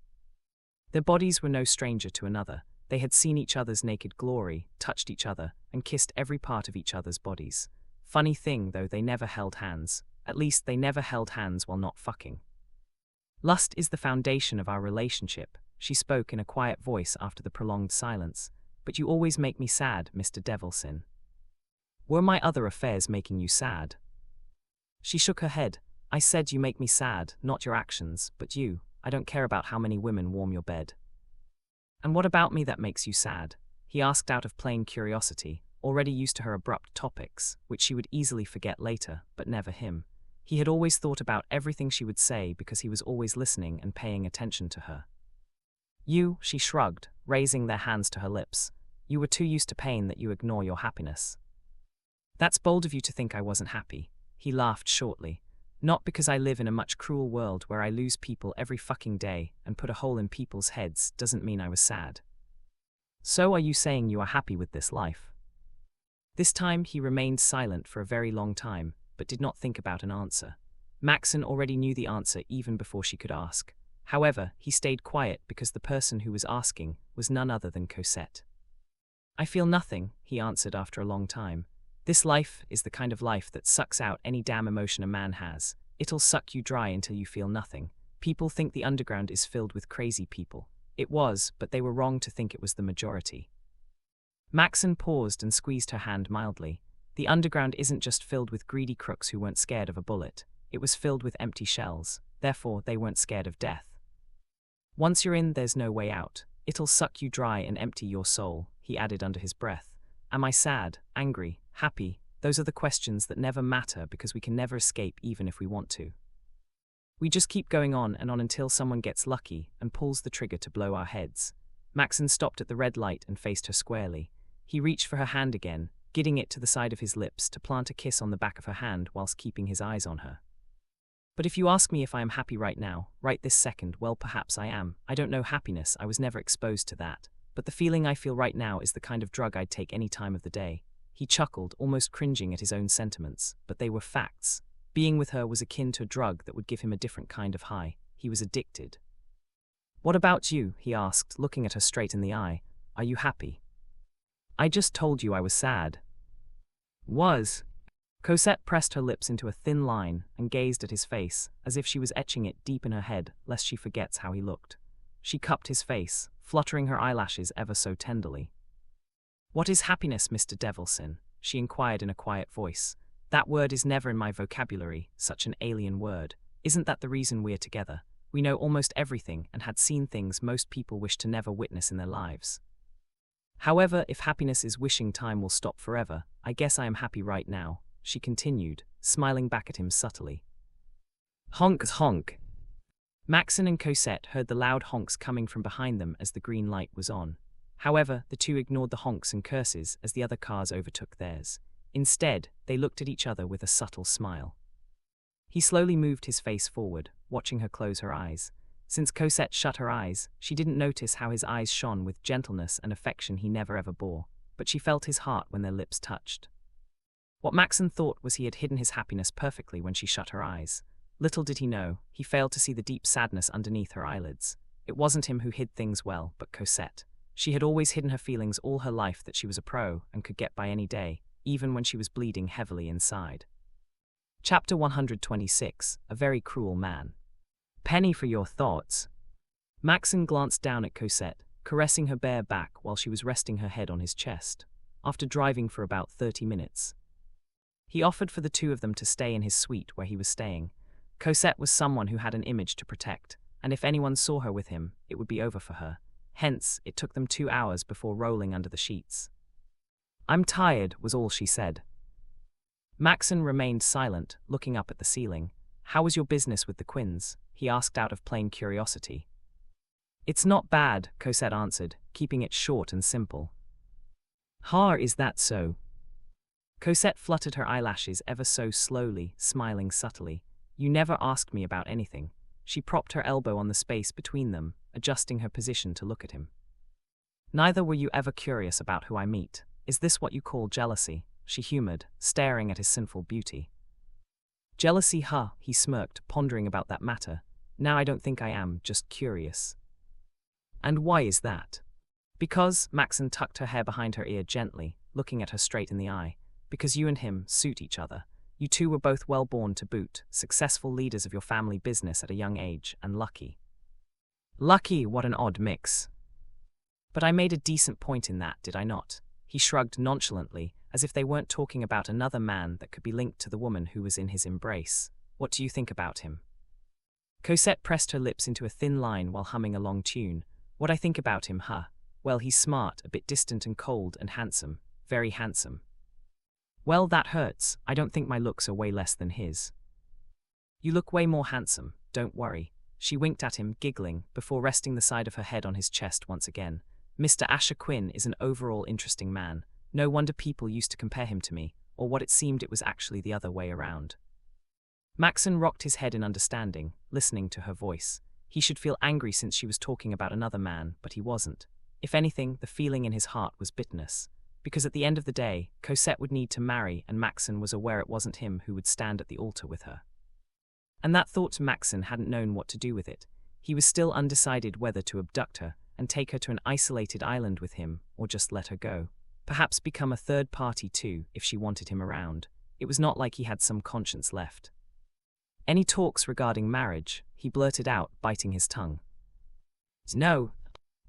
Their bodies were no stranger to another. They had seen each other's naked glory, touched each other, and kissed every part of each other's bodies. Funny thing, though, they never held hands. At least they never held hands while not fucking. Lust is the foundation of our relationship, she spoke in a quiet voice after the prolonged silence. But you always make me sad, Mr. Devilsin. Were my other affairs making you sad? She shook her head. I said you make me sad, not your actions, but you. I don't care about how many women warm your bed. And what about me that makes you sad? He asked out of plain curiosity, already used to her abrupt topics, which she would easily forget later, but never him. He had always thought about everything she would say because he was always listening and paying attention to her. You, she shrugged, raising their hands to her lips. You were too used to pain that you ignore your happiness. That's bold of you to think I wasn't happy. He laughed shortly. Not because I live in a much cruel world where I lose people every fucking day and put a hole in people's heads doesn't mean I was sad. So are you saying you are happy with this life? This time he remained silent for a very long time, but did not think about an answer. Maxen already knew the answer even before she could ask. However, he stayed quiet because the person who was asking was none other than Cosette. I feel nothing, he answered after a long time. This life is the kind of life that sucks out any damn emotion a man has. It'll suck you dry until you feel nothing. People think the underground is filled with crazy people. It was, but they were wrong to think it was the majority. Maxen paused and squeezed her hand mildly. The underground isn't just filled with greedy crooks who weren't scared of a bullet. It was filled with empty shells. Therefore, they weren't scared of death. Once you're in, there's no way out. It'll suck you dry and empty your soul, he added under his breath. Am I sad, angry, happy? Those are the questions that never matter because we can never escape even if we want to. We just keep going on and on until someone gets lucky and pulls the trigger to blow our heads. Maxen stopped at the red light and faced her squarely. He reached for her hand again, getting it to the side of his lips to plant a kiss on the back of her hand whilst keeping his eyes on her. But if you ask me if I am happy right now, right this second, well, perhaps I am. I don't know happiness, I was never exposed to that. But the feeling I feel right now is the kind of drug I'd take any time of the day. He chuckled, almost cringing at his own sentiments, but they were facts. Being with her was akin to a drug that would give him a different kind of high. He was addicted. What about you? He asked, looking at her straight in the eye. Are you happy? I just told you I was sad. Was. Cosette pressed her lips into a thin line and gazed at his face, as if she was etching it deep in her head, lest she forgets how he looked. She cupped his face, fluttering her eyelashes ever so tenderly. What is happiness, Mr. Devilsin? She inquired in a quiet voice. That word is never in my vocabulary, such an alien word. Isn't that the reason we're together? We know almost everything and had seen things most people wish to never witness in their lives. However, if happiness is wishing time will stop forever, I guess I am happy right now, she continued, smiling back at him subtly. Honk honk. Maxen and Cosette heard the loud honks coming from behind them as the green light was on. However, the two ignored the honks and curses as the other cars overtook theirs. Instead, they looked at each other with a subtle smile. He slowly moved his face forward, watching her close her eyes. Since Cosette shut her eyes, she didn't notice how his eyes shone with gentleness and affection he never ever bore, but she felt his heart when their lips touched. What Maxen thought was he had hidden his happiness perfectly when she shut her eyes. Little did he know, he failed to see the deep sadness underneath her eyelids. It wasn't him who hid things well, but Cosette. She had always hidden her feelings all her life that she was a pro and could get by any day, even when she was bleeding heavily inside. Chapter 126, A Very Cruel Man. Penny for your thoughts. Maxen glanced down at Cosette, caressing her bare back while she was resting her head on his chest. After driving for about 30 minutes, he offered for the two of them to stay in his suite where he was staying. Cosette was someone who had an image to protect, and if anyone saw her with him, it would be over for her. Hence, it took them 2 hours before rolling under the sheets. I'm tired, was all she said. Maxen remained silent, looking up at the ceiling. How was your business with the Quins? He asked out of plain curiosity. It's not bad, Cosette answered, keeping it short and simple. Is that so? Cosette fluttered her eyelashes ever so slowly, smiling subtly. You never asked me about anything. She propped her elbow on the space between them, adjusting her position to look at him. Neither were you ever curious about who I meet. Is this what you call jealousy? She humored, staring at his sinful beauty. Jealousy, huh? He smirked, pondering about that matter. Now I don't think I am, just curious. And why is that? Because, Maxen tucked her hair behind her ear gently, looking at her straight in the eye. Because you and him suit each other. You two were both well-born to boot, successful leaders of your family business at a young age, and lucky. Lucky, what an odd mix. But I made a decent point in that, did I not? He shrugged nonchalantly, as if they weren't talking about another man that could be linked to the woman who was in his embrace. What do you think about him? Cosette pressed her lips into a thin line while humming a long tune. What I think about him, huh? Well, he's smart, a bit distant and cold and handsome. Very handsome. Well, that hurts. I don't think my looks are way less than his. You look way more handsome, don't worry. She winked at him, giggling, before resting the side of her head on his chest once again. Mr. Asher Quinn is an overall interesting man. No wonder people used to compare him to me, or what it seemed it was actually the other way around. Maxen rocked his head in understanding, listening to her voice. He should feel angry since she was talking about another man, but he wasn't. If anything, the feeling in his heart was bitterness. Because at the end of the day, Cosette would need to marry, and Maxen was aware it wasn't him who would stand at the altar with her. And that thought Maxen hadn't known what to do with it. He was still undecided whether to abduct her and take her to an isolated island with him, or just let her go. Perhaps become a third party too, if she wanted him around. It was not like he had some conscience left. Any talks regarding marriage? He blurted out, biting his tongue. No.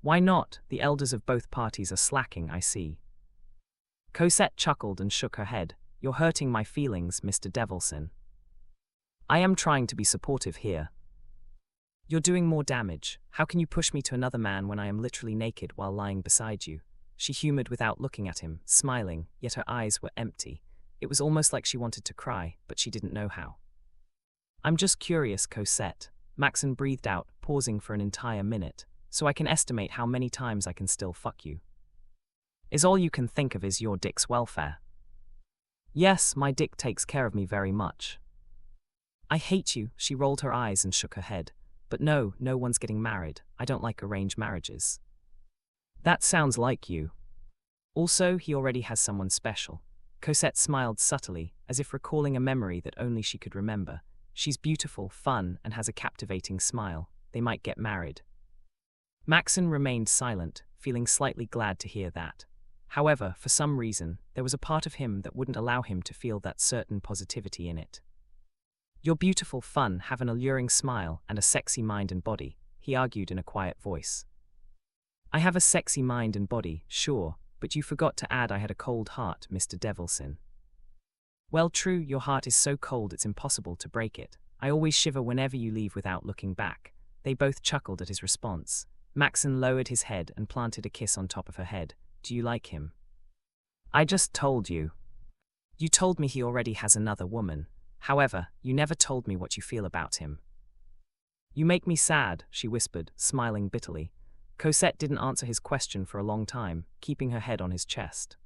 Why not? The elders of both parties are slacking, I see. Cosette chuckled and shook her head. You're hurting my feelings, Mr. Devilsin. I am trying to be supportive here. You're doing more damage. How can you push me to another man when I am literally naked while lying beside you? She humored without looking at him, smiling, yet her eyes were empty. It was almost like she wanted to cry, but she didn't know how. I'm just curious, Cosette. Maxen breathed out, pausing for an entire minute. So I can estimate how many times I can still fuck you. Is all you can think of is your dick's welfare? Yes, my dick takes care of me very much. I hate you, she rolled her eyes and shook her head. But no one's getting married. I don't like arranged marriages. That sounds like you. Also, he already has someone special. Cosette smiled subtly, as if recalling a memory that only she could remember. She's beautiful, fun, and has a captivating smile. They might get married. Maxen remained silent, feeling slightly glad to hear that. However, for some reason, there was a part of him that wouldn't allow him to feel that certain positivity in it. You're beautiful, fun, have an alluring smile, and a sexy mind and body, he argued in a quiet voice. I have a sexy mind and body, sure, but you forgot to add I had a cold heart, Mr. Devilsin. Well, true, your heart is so cold it's impossible to break it. I always shiver whenever you leave without looking back. They both chuckled at his response. Maxen lowered his head and planted a kiss on top of her head. Do you like him? I just told you. You told me he already has another woman. However, you never told me what you feel about him. You make me sad, she whispered, smiling bitterly. Cosette didn't answer his question for a long time, keeping her head on his chest.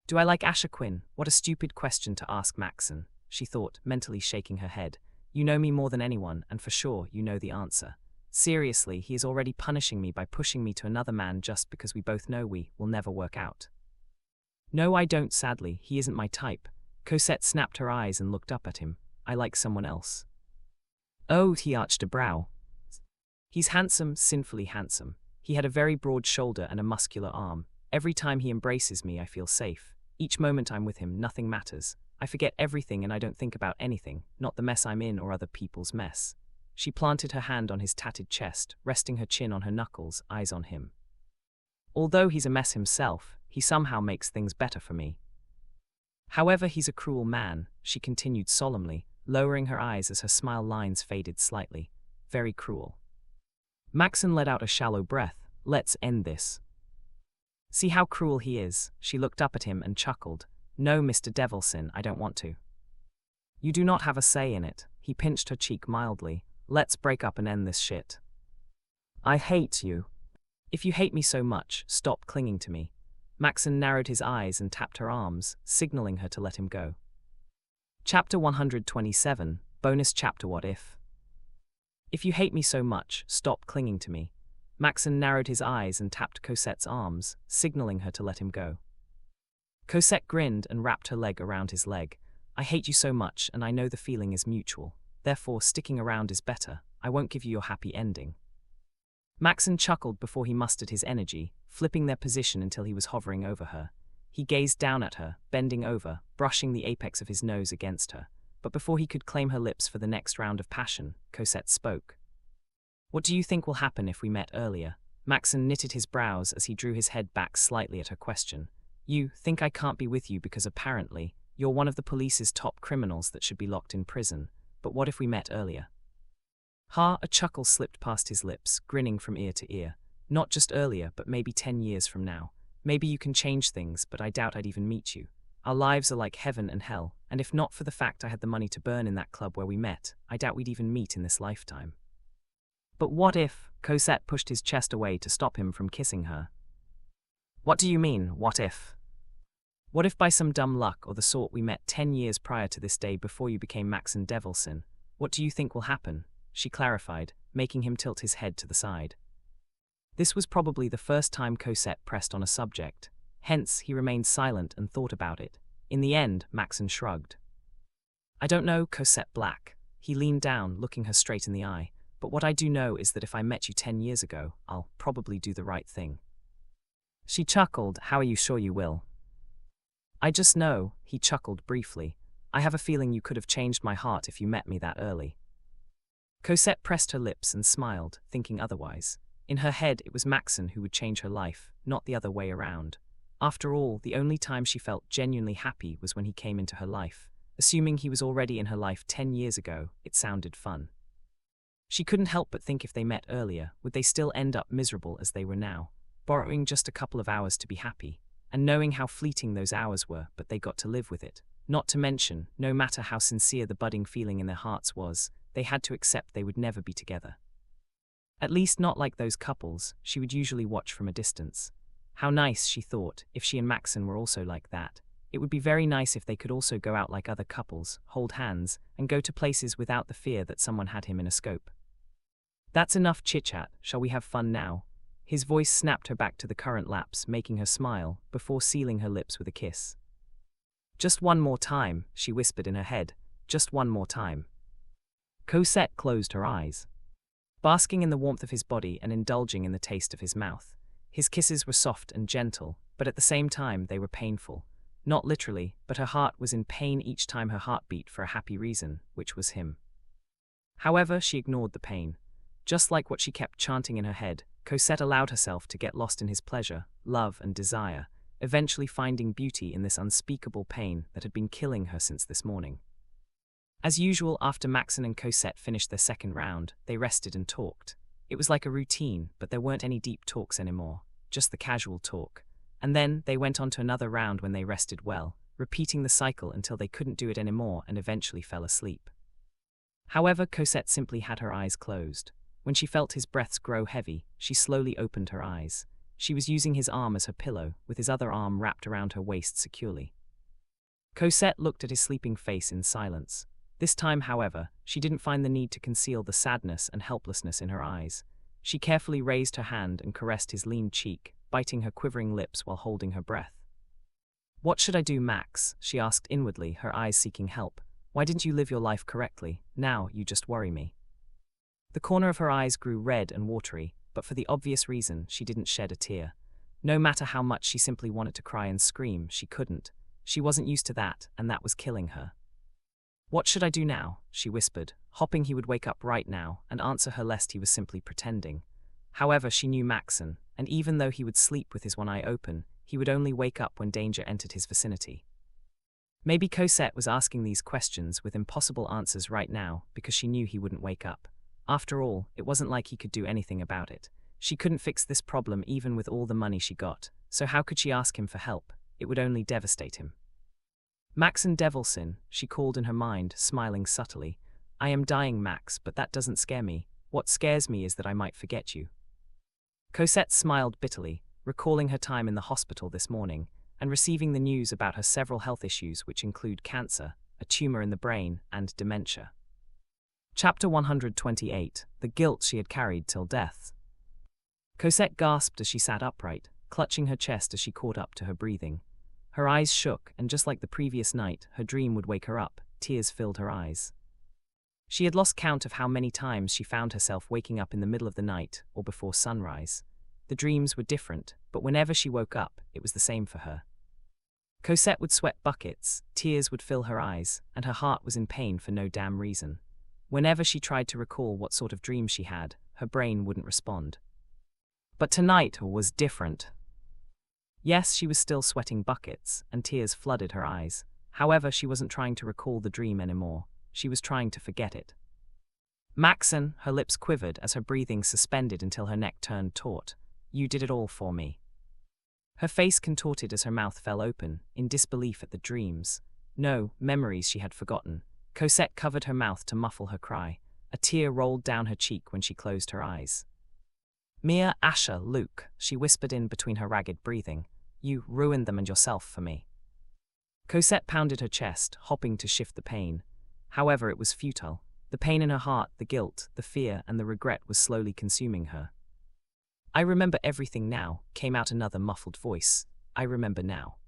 Do I like Asher Quinn? What a stupid question to ask Maxen, she thought, mentally shaking her head. You know me more than anyone, and for sure you know the answer. Seriously, he is already punishing me by pushing me to another man just because we both know we will never work out. No, I don't, sadly, he isn't my type. Cosette snapped her eyes and looked up at him. I like someone else. Oh, he arched a brow. He's handsome, sinfully handsome. He had a very broad shoulder and a muscular arm. Every time he embraces me, I feel safe. Each moment I'm with him, nothing matters. I forget everything and I don't think about anything, not the mess I'm in or other people's mess. She planted her hand on his tattered chest, resting her chin on her knuckles, eyes on him. Although he's a mess himself, he somehow makes things better for me. However, he's a cruel man, she continued solemnly, lowering her eyes as her smile lines faded slightly. Very cruel. Maxen let out a shallow breath. Let's end this. See how cruel he is. She looked up at him and chuckled. No, Mr. Devilsin, I don't want to. You do not have a say in it. He pinched her cheek mildly. Let's break up and end this shit. I hate you. If you hate me so much, stop clinging to me. Maxen narrowed his eyes and tapped her arms, signaling her to let him go. Chapter 127, Bonus Chapter What If? If you hate me so much, stop clinging to me. Maxen narrowed his eyes and tapped Cosette's arms, signaling her to let him go. Cosette grinned and wrapped her leg around his leg. I hate you so much, and I know the feeling is mutual. Therefore, sticking around is better. I won't give you your happy ending. Maxen chuckled before he mustered his energy, flipping their position until he was hovering over her. He gazed down at her, bending over, brushing the apex of his nose against her. But before he could claim her lips for the next round of passion, Cosette spoke. What do you think will happen if we met earlier? Maxen knitted his brows as he drew his head back slightly at her question. You think I can't be with you because apparently you're one of the police's top criminals that should be locked in prison. But what if we met earlier? Ha, a chuckle slipped past his lips, grinning from ear to ear. Not just earlier, but maybe 10 years from now. Maybe you can change things, but I doubt I'd even meet you. Our lives are like heaven and hell, and if not for the fact I had the money to burn in that club where we met, I doubt we'd even meet in this lifetime. But what if? Cosette pushed his chest away to stop him from kissing her. What do you mean, what if? What if by some dumb luck or the sort we met 10 years prior to this day before you became Maxen Devilsin? What do you think will happen? She clarified, making him tilt his head to the side. This was probably the first time Cosette pressed on a subject. Hence, he remained silent and thought about it. In the end, Maxen shrugged. I don't know, Cosette Blac. He leaned down, looking her straight in the eye. But what I do know is that if I met you 10 years ago, I'll probably do the right thing. She chuckled. How are you sure you will? I just know, he chuckled briefly. I have a feeling you could have changed my heart if you met me that early. Cosette pressed her lips and smiled, thinking otherwise. In her head, it was Maxen who would change her life, not the other way around. After all, the only time she felt genuinely happy was when he came into her life. Assuming he was already in her life 10 years ago, it sounded fun. She couldn't help but think if they met earlier, would they still end up miserable as they were now, borrowing just a couple of hours to be happy, and knowing how fleeting those hours were, but they got to live with it. Not to mention, no matter how sincere the budding feeling in their hearts was, they had to accept they would never be together. At least not like those couples she would usually watch from a distance. How nice, she thought, if she and Maxen were also like that. It would be very nice if they could also go out like other couples, hold hands, and go to places without the fear that someone had him in a scope. That's enough chit-chat, shall we have fun now? His voice snapped her back to the current lapse, making her smile, before sealing her lips with a kiss. Just one more time, she whispered in her head. Just one more time. Cosette closed her eyes. Basking in the warmth of his body and indulging in the taste of his mouth. His kisses were soft and gentle, but at the same time they were painful. Not literally, but her heart was in pain each time her heart beat for a happy reason, which was him. However, she ignored the pain. Just like what she kept chanting in her head, Cosette allowed herself to get lost in his pleasure, love, and desire, eventually finding beauty in this unspeakable pain that had been killing her since this morning. As usual, after Maxen and Cosette finished their second round, they rested and talked. It was like a routine, but there weren't any deep talks anymore, just the casual talk. And then they went on to another round when they rested well, repeating the cycle until they couldn't do it anymore and eventually fell asleep. However, Cosette simply had her eyes closed. When she felt his breaths grow heavy, she slowly opened her eyes. She was using his arm as her pillow, with his other arm wrapped around her waist securely. Cosette looked at his sleeping face in silence. This time, however, she didn't find the need to conceal the sadness and helplessness in her eyes. She carefully raised her hand and caressed his lean cheek, biting her quivering lips while holding her breath. "What should I do, Max?" she asked inwardly, her eyes seeking help. "Why didn't you live your life correctly? Now you just worry me." The corner of her eyes grew red and watery, but for the obvious reason, she didn't shed a tear. No matter how much she simply wanted to cry and scream, she couldn't. She wasn't used to that, and that was killing her. "What should I do now?" she whispered, hoping he would wake up right now and answer her lest he was simply pretending. However, she knew Maxen, and even though he would sleep with his one eye open, he would only wake up when danger entered his vicinity. Maybe Cosette was asking these questions with impossible answers right now because she knew he wouldn't wake up. After all, it wasn't like he could do anything about it. She couldn't fix this problem even with all the money she got, so how could she ask him for help? It would only devastate him. "Maxen Devilsin," she called in her mind, smiling subtly. "I am dying, Max, but that doesn't scare me. What scares me is that I might forget you." Cosette smiled bitterly, recalling her time in the hospital this morning, and receiving the news about her several health issues which include cancer, a tumor in the brain, and dementia. Chapter 128, The Guilt She Had Carried Till Death. Cosette gasped as she sat upright, clutching her chest as she caught up to her breathing. Her eyes shook, and just like the previous night, her dream would wake her up. Tears filled her eyes. She had lost count of how many times she found herself waking up in the middle of the night or before sunrise. The dreams were different, but whenever she woke up, it was the same for her. Cosette would sweat buckets, tears would fill her eyes, and her heart was in pain for no damn reason. Whenever she tried to recall what sort of dream she had, her brain wouldn't respond. But tonight was different. Yes, she was still sweating buckets, and tears flooded her eyes. However, she wasn't trying to recall the dream anymore. She was trying to forget it. "Maxen," her lips quivered as her breathing suspended until her neck turned taut. "You did it all for me." Her face contorted as her mouth fell open, in disbelief at the dreams. No, memories she had forgotten. Cosette covered her mouth to muffle her cry. A tear rolled down her cheek when she closed her eyes. "Mia, Asher, Luke," she whispered in between her ragged breathing. "You ruined them and yourself for me." Cosette pounded her chest, hoping to shift the pain. However, it was futile. The pain in her heart, the guilt, the fear, and the regret was slowly consuming her. "I remember everything now," came out another muffled voice. "I remember now."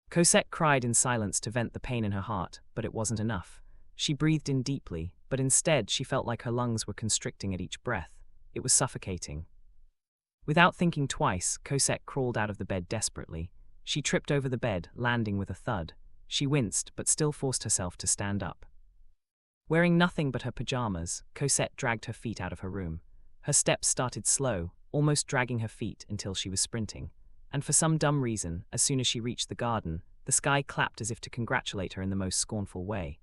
Cosette cried in silence to vent the pain in her heart, but it wasn't enough. She breathed in deeply, but instead she felt like her lungs were constricting at each breath. It was suffocating. Without thinking twice, Cosette crawled out of the bed desperately. She tripped over the bed, landing with a thud. She winced, but still forced herself to stand up. Wearing nothing but her pajamas, Cosette dragged her feet out of her room. Her steps started slow, almost dragging her feet until she was sprinting. And for some dumb reason, as soon as she reached the garden, the sky clapped as if to congratulate her in the most scornful way.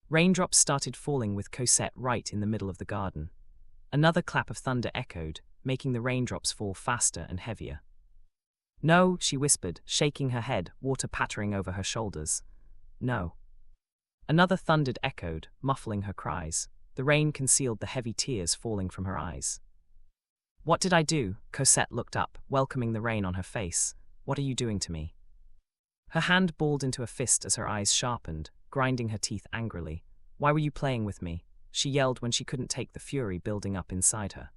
Raindrops started falling with Cosette right in the middle of the garden. Another clap of thunder echoed, making the raindrops fall faster and heavier. "No," she whispered, shaking her head, water pattering over her shoulders. "No." Another thunder echoed, muffling her cries. The rain concealed the heavy tears falling from her eyes. "What did I do?" Cosette looked up, welcoming the rain on her face. "What are you doing to me?" Her hand balled into a fist as her eyes sharpened, grinding her teeth angrily. "Why were you playing with me?" she yelled when she couldn't take the fury building up inside her.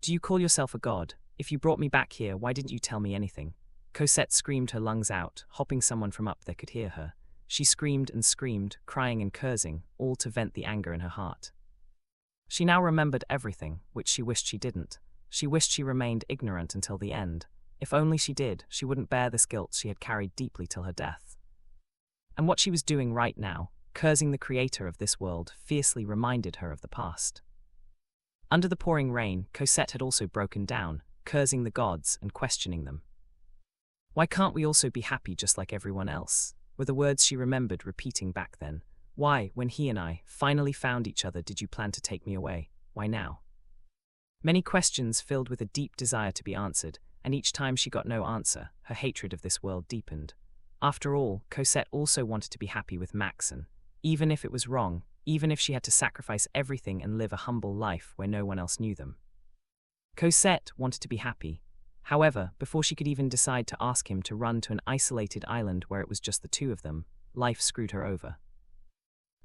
"Do you call yourself a god? If you brought me back here, why didn't you tell me anything?" Cosette screamed her lungs out, hoping someone from up there could hear her. She screamed and screamed, crying and cursing, all to vent the anger in her heart. She now remembered everything, which she wished she didn't. She wished she remained ignorant until the end. If only she did, she wouldn't bear this guilt she had carried deeply till her death. And what she was doing right now, cursing the creator of this world, fiercely reminded her of the past. Under the pouring rain, Cosette had also broken down, cursing the gods and questioning them. "Why can't we also be happy just like everyone else?" were the words she remembered repeating back then. Why, when he and I finally found each other, did you plan to take me away? Why now? Many questions filled with a deep desire to be answered, and each time she got no answer, her hatred of this world deepened. After all, Cosette also wanted to be happy with Maxen, even if it was wrong, even if she had to sacrifice everything and live a humble life where no one else knew them. Cosette wanted to be happy. However, before she could even decide to ask him to run to an isolated island where it was just the two of them, life screwed her over.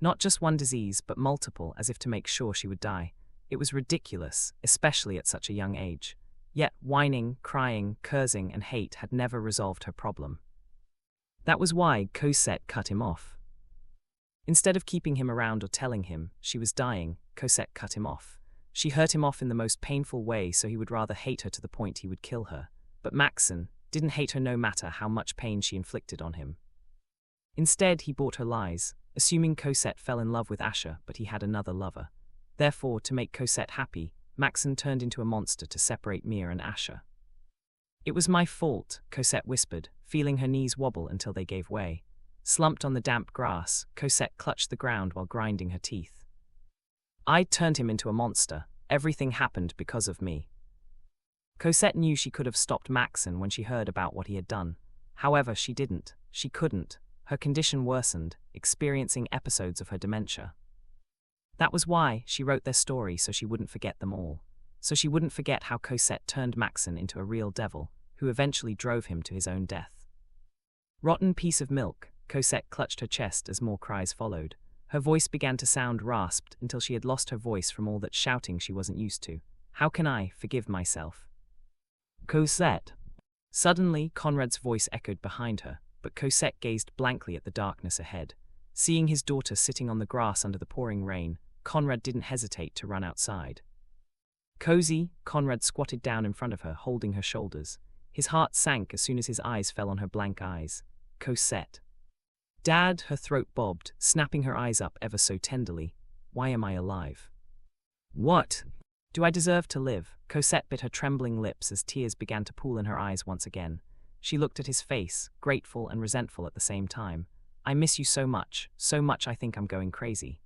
Not just one disease, but multiple, as if to make sure she would die. It was ridiculous, especially at such a young age. Yet whining, crying, cursing, and hate had never resolved her problem. That was why Cosette cut him off. Instead of keeping him around or telling him she was dying, Cosette cut him off. She hurt him off in the most painful way, so he would rather hate her to the point he would kill her. But Maxen didn't hate her no matter how much pain she inflicted on him. Instead, he bought her lies, assuming Cosette fell in love with Asher, but he had another lover. Therefore, to make Cosette happy, Maxen turned into a monster to separate Mia and Asher. It was my fault, Cosette whispered, feeling her knees wobble until they gave way. Slumped on the damp grass, Cosette clutched the ground while grinding her teeth. I turned him into a monster. Everything happened because of me. Cosette knew she could have stopped Maxen when she heard about what he had done. However, she didn't. She couldn't. Her condition worsened, experiencing episodes of her dementia. That was why she wrote their story, so she wouldn't forget them all. So she wouldn't forget how Cosette turned Maxen into a real devil, who eventually drove him to his own death. Rotten piece of milk, Cosette clutched her chest as more cries followed. Her voice began to sound rasped until she had lost her voice from all that shouting she wasn't used to. How can I forgive myself? Cosette. Suddenly, Conrad's voice echoed behind her, but Cosette gazed blankly at the darkness ahead. Seeing his daughter sitting on the grass under the pouring rain, Conrad didn't hesitate to run outside. Cozy, Conrad squatted down in front of her, holding her shoulders. His heart sank as soon as his eyes fell on her blank eyes. Cosette. Dad, her throat bobbed, snapping her eyes up ever so tenderly. Why am I alive? What? Do I deserve to live? Cosette bit her trembling lips as tears began to pool in her eyes once again. She looked at his face, grateful and resentful at the same time. I miss you so much I think I'm going crazy.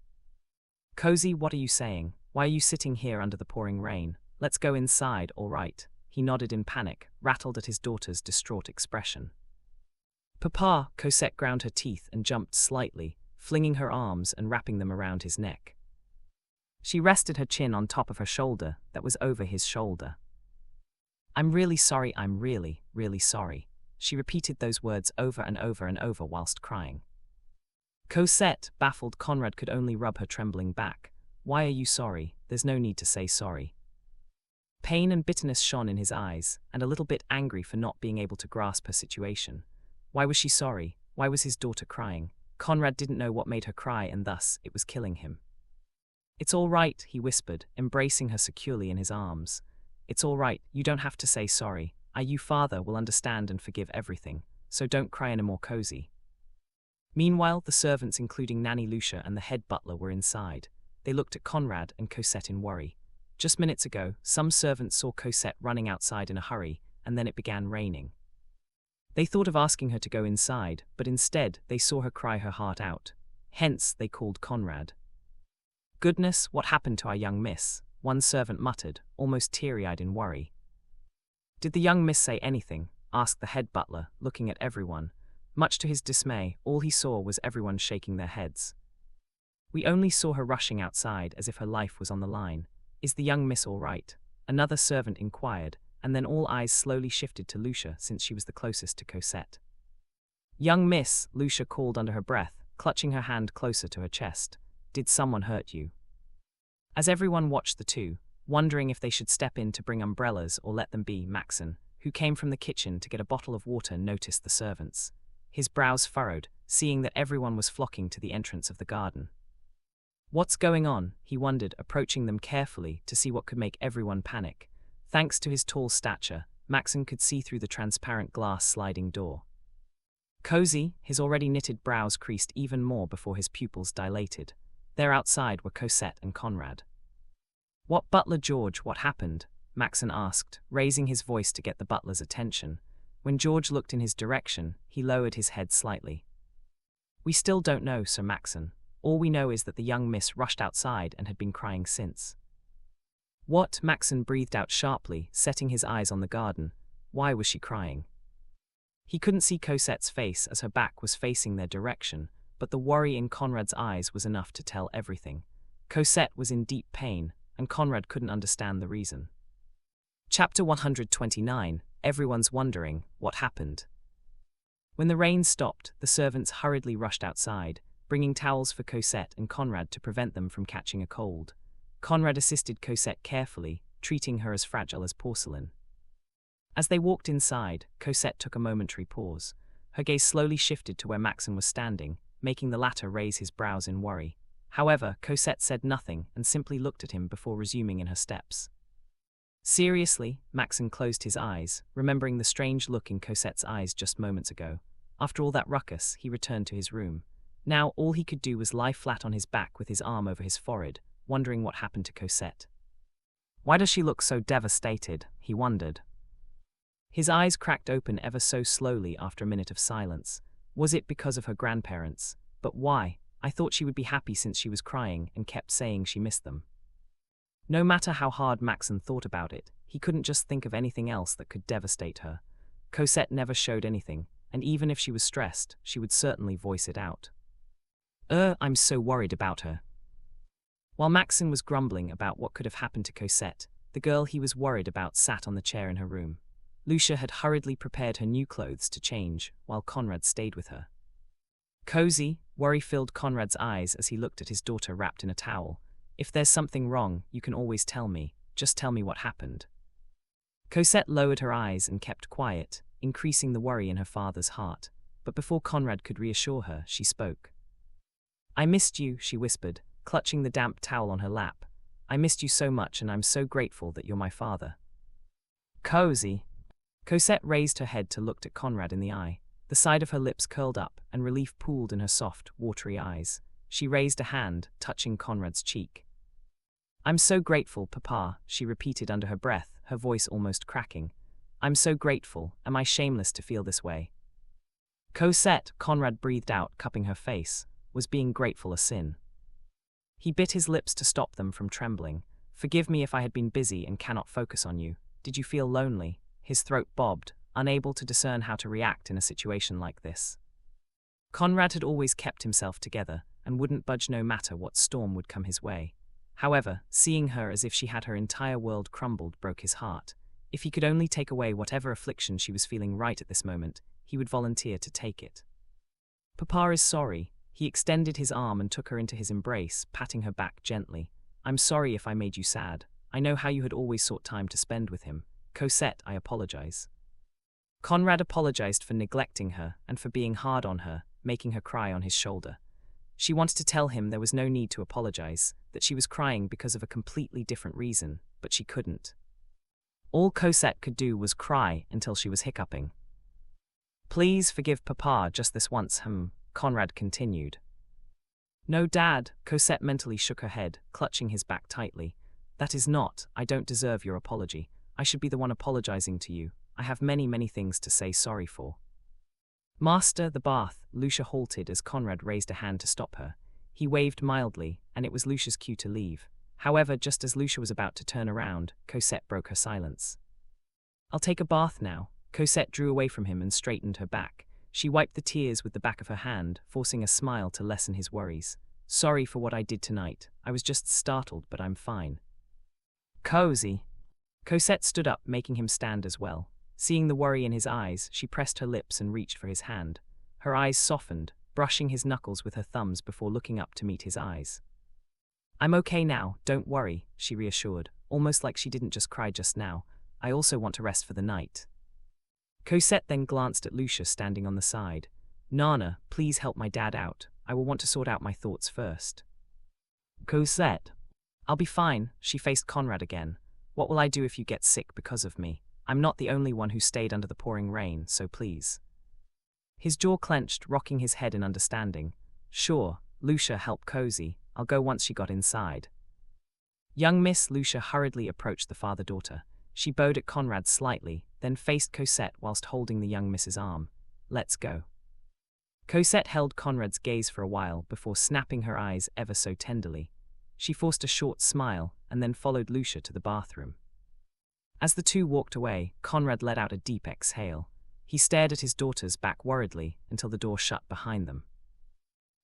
Cozy, what are you saying? Why are you sitting here under the pouring rain? Let's go inside, all right. He nodded in panic, rattled at his daughter's distraught expression. Papa, Cosette ground her teeth and jumped slightly, flinging her arms and wrapping them around his neck. She rested her chin on top of her shoulder that was over his shoulder. I'm really sorry, I'm really, really sorry. She repeated those words over and over and over whilst crying. Cosette, baffled, Conrad could only rub her trembling back. Why are you sorry? There's no need to say sorry. Pain and bitterness shone in his eyes, and a little bit angry for not being able to grasp her situation. Why was she sorry? Why was his daughter crying? Conrad didn't know what made her cry, and thus it was killing him. It's all right, he whispered, embracing her securely in his arms. It's all right, you don't have to say sorry. You, father, will understand and forgive everything, so don't cry anymore, Cozy. Meanwhile, the servants, including Nanny Lucia and the head butler, were inside. They looked at Conrad and Cosette in worry. Just minutes ago, some servants saw Cosette running outside in a hurry, and then it began raining. They thought of asking her to go inside, but instead they saw her cry her heart out. Hence, they called Conrad. Goodness, what happened to our young miss? One servant muttered, almost teary-eyed in worry. Did the young miss say anything? Asked the head butler, looking at everyone. Much to his dismay, all he saw was everyone shaking their heads. We only saw her rushing outside as if her life was on the line. Is the young miss all right? Another servant inquired, and then all eyes slowly shifted to Lucia since she was the closest to Cosette. Young miss, Lucia called under her breath, clutching her hand closer to her chest. Did someone hurt you? As everyone watched the two, wondering if they should step in to bring umbrellas or let them be, Maxen, who came from the kitchen to get a bottle of water, noticed the servants. His brows furrowed, seeing that everyone was flocking to the entrance of the garden. What's going on? He wondered, approaching them carefully to see what could make everyone panic. Thanks to his tall stature, Maxen could see through the transparent glass sliding door. Cozy, his already knitted brows creased even more before his pupils dilated. There outside were Cosette and Conrad. What, Butler George, what happened? Maxen asked, raising his voice to get the butler's attention. When George looked in his direction, he lowered his head slightly. We still don't know, Sir Maxen. All we know is that the young miss rushed outside and had been crying since. What? Maxen breathed out sharply, setting his eyes on the garden. Why was she crying? He couldn't see Cosette's face as her back was facing their direction, but the worry in Conrad's eyes was enough to tell everything. Cosette was in deep pain, and Conrad couldn't understand the reason. Chapter 129. Everyone's wondering what happened. When the rain stopped, the servants hurriedly rushed outside, bringing towels for Cosette and Conrad to prevent them from catching a cold. Conrad assisted Cosette carefully, treating her as fragile as porcelain. As they walked inside, Cosette took a momentary pause. Her gaze slowly shifted to where Maxen was standing, making the latter raise his brows in worry. However, Cosette said nothing and simply looked at him before resuming in her steps. Seriously, Maxen closed his eyes, remembering the strange look in Cosette's eyes just moments ago. After all that ruckus, he returned to his room. Now all he could do was lie flat on his back with his arm over his forehead, wondering what happened to Cosette. Why does she look so devastated? He wondered. His eyes cracked open ever so slowly after a minute of silence. Was it because of her grandparents? But why? I thought she would be happy since she was crying and kept saying she missed them. No matter how hard Maxen thought about it, he couldn't just think of anything else that could devastate her. Cosette never showed anything, and even if she was stressed, she would certainly voice it out. I'm so worried about her. While Maxen was grumbling about what could have happened to Cosette, the girl he was worried about sat on the chair in her room. Lucia had hurriedly prepared her new clothes to change, while Conrad stayed with her. Cozy, worry filled Conrad's eyes as he looked at his daughter wrapped in a towel. If there's something wrong, you can always tell me. Just tell me what happened. Cosette lowered her eyes and kept quiet, increasing the worry in her father's heart. But before Conrad could reassure her, she spoke. I missed you, she whispered, clutching the damp towel on her lap. I missed you so much, and I'm so grateful that you're my father. Cozy. Cosette raised her head to look at Conrad in the eye. The side of her lips curled up, and relief pooled in her soft, watery eyes. She raised a hand, touching Conrad's cheek. I'm so grateful, Papa, she repeated under her breath, her voice almost cracking. I'm so grateful. Am I shameless to feel this way? Cosette, Conrad breathed out, cupping her face. Was being grateful a sin? He bit his lips to stop them from trembling. Forgive me if I had been busy and cannot focus on you. Did you feel lonely? His throat bobbed, unable to discern how to react in a situation like this. Conrad had always kept himself together, and wouldn't budge no matter what storm would come his way. However, seeing her as if she had her entire world crumbled broke his heart. If he could only take away whatever affliction she was feeling right at this moment, he would volunteer to take it. Papa is sorry. He extended his arm and took her into his embrace, patting her back gently. I'm sorry if I made you sad. I know how you had always sought time to spend with him. Cosette, I apologize. Conrad apologized for neglecting her and for being hard on her, making her cry on his shoulder. She wanted to tell him there was no need to apologize, that she was crying because of a completely different reason, but she couldn't. All Cosette could do was cry until she was hiccuping. Please forgive Papa just this once, Conrad continued. No, Dad, Cosette mentally shook her head, clutching his back tightly. That is not, I don't deserve your apology. I should be the one apologizing to you. I have many, many things to say sorry for. Master the bath, Lucia halted as Conrad raised a hand to stop her. He waved mildly, and it was Lucia's cue to leave. However, just as Lucia was about to turn around, Cosette broke her silence. I'll take a bath now. Cosette drew away from him and straightened her back. She wiped the tears with the back of her hand, forcing a smile to lessen his worries. Sorry for what I did tonight. I was just startled, but I'm fine. Cozy. Cosette stood up, making him stand as well. Seeing the worry in his eyes, she pressed her lips and reached for his hand. Her eyes softened, brushing his knuckles with her thumbs before looking up to meet his eyes. I'm okay now, don't worry, she reassured, almost like she didn't just cry just now. I also want to rest for the night. Cosette then glanced at Lucia standing on the side. Nana, please help my dad out. I will want to sort out my thoughts first. Cosette. I'll be fine, she faced Conrad again. What will I do if you get sick because of me? I'm not the only one who stayed under the pouring rain, so please. His jaw clenched, rocking his head in understanding. Sure, Lucia, help Cozy. I'll go once she got inside. Young Miss Lucia hurriedly approached the father-daughter. She bowed at Conrad slightly, then faced Cosette whilst holding the young Miss's arm. Let's go. Cosette held Conrad's gaze for a while before snapping her eyes ever so tenderly. She forced a short smile and then followed Lucia to the bathroom. As the two walked away, Conrad let out a deep exhale. He stared at his daughters back worriedly until the door shut behind them.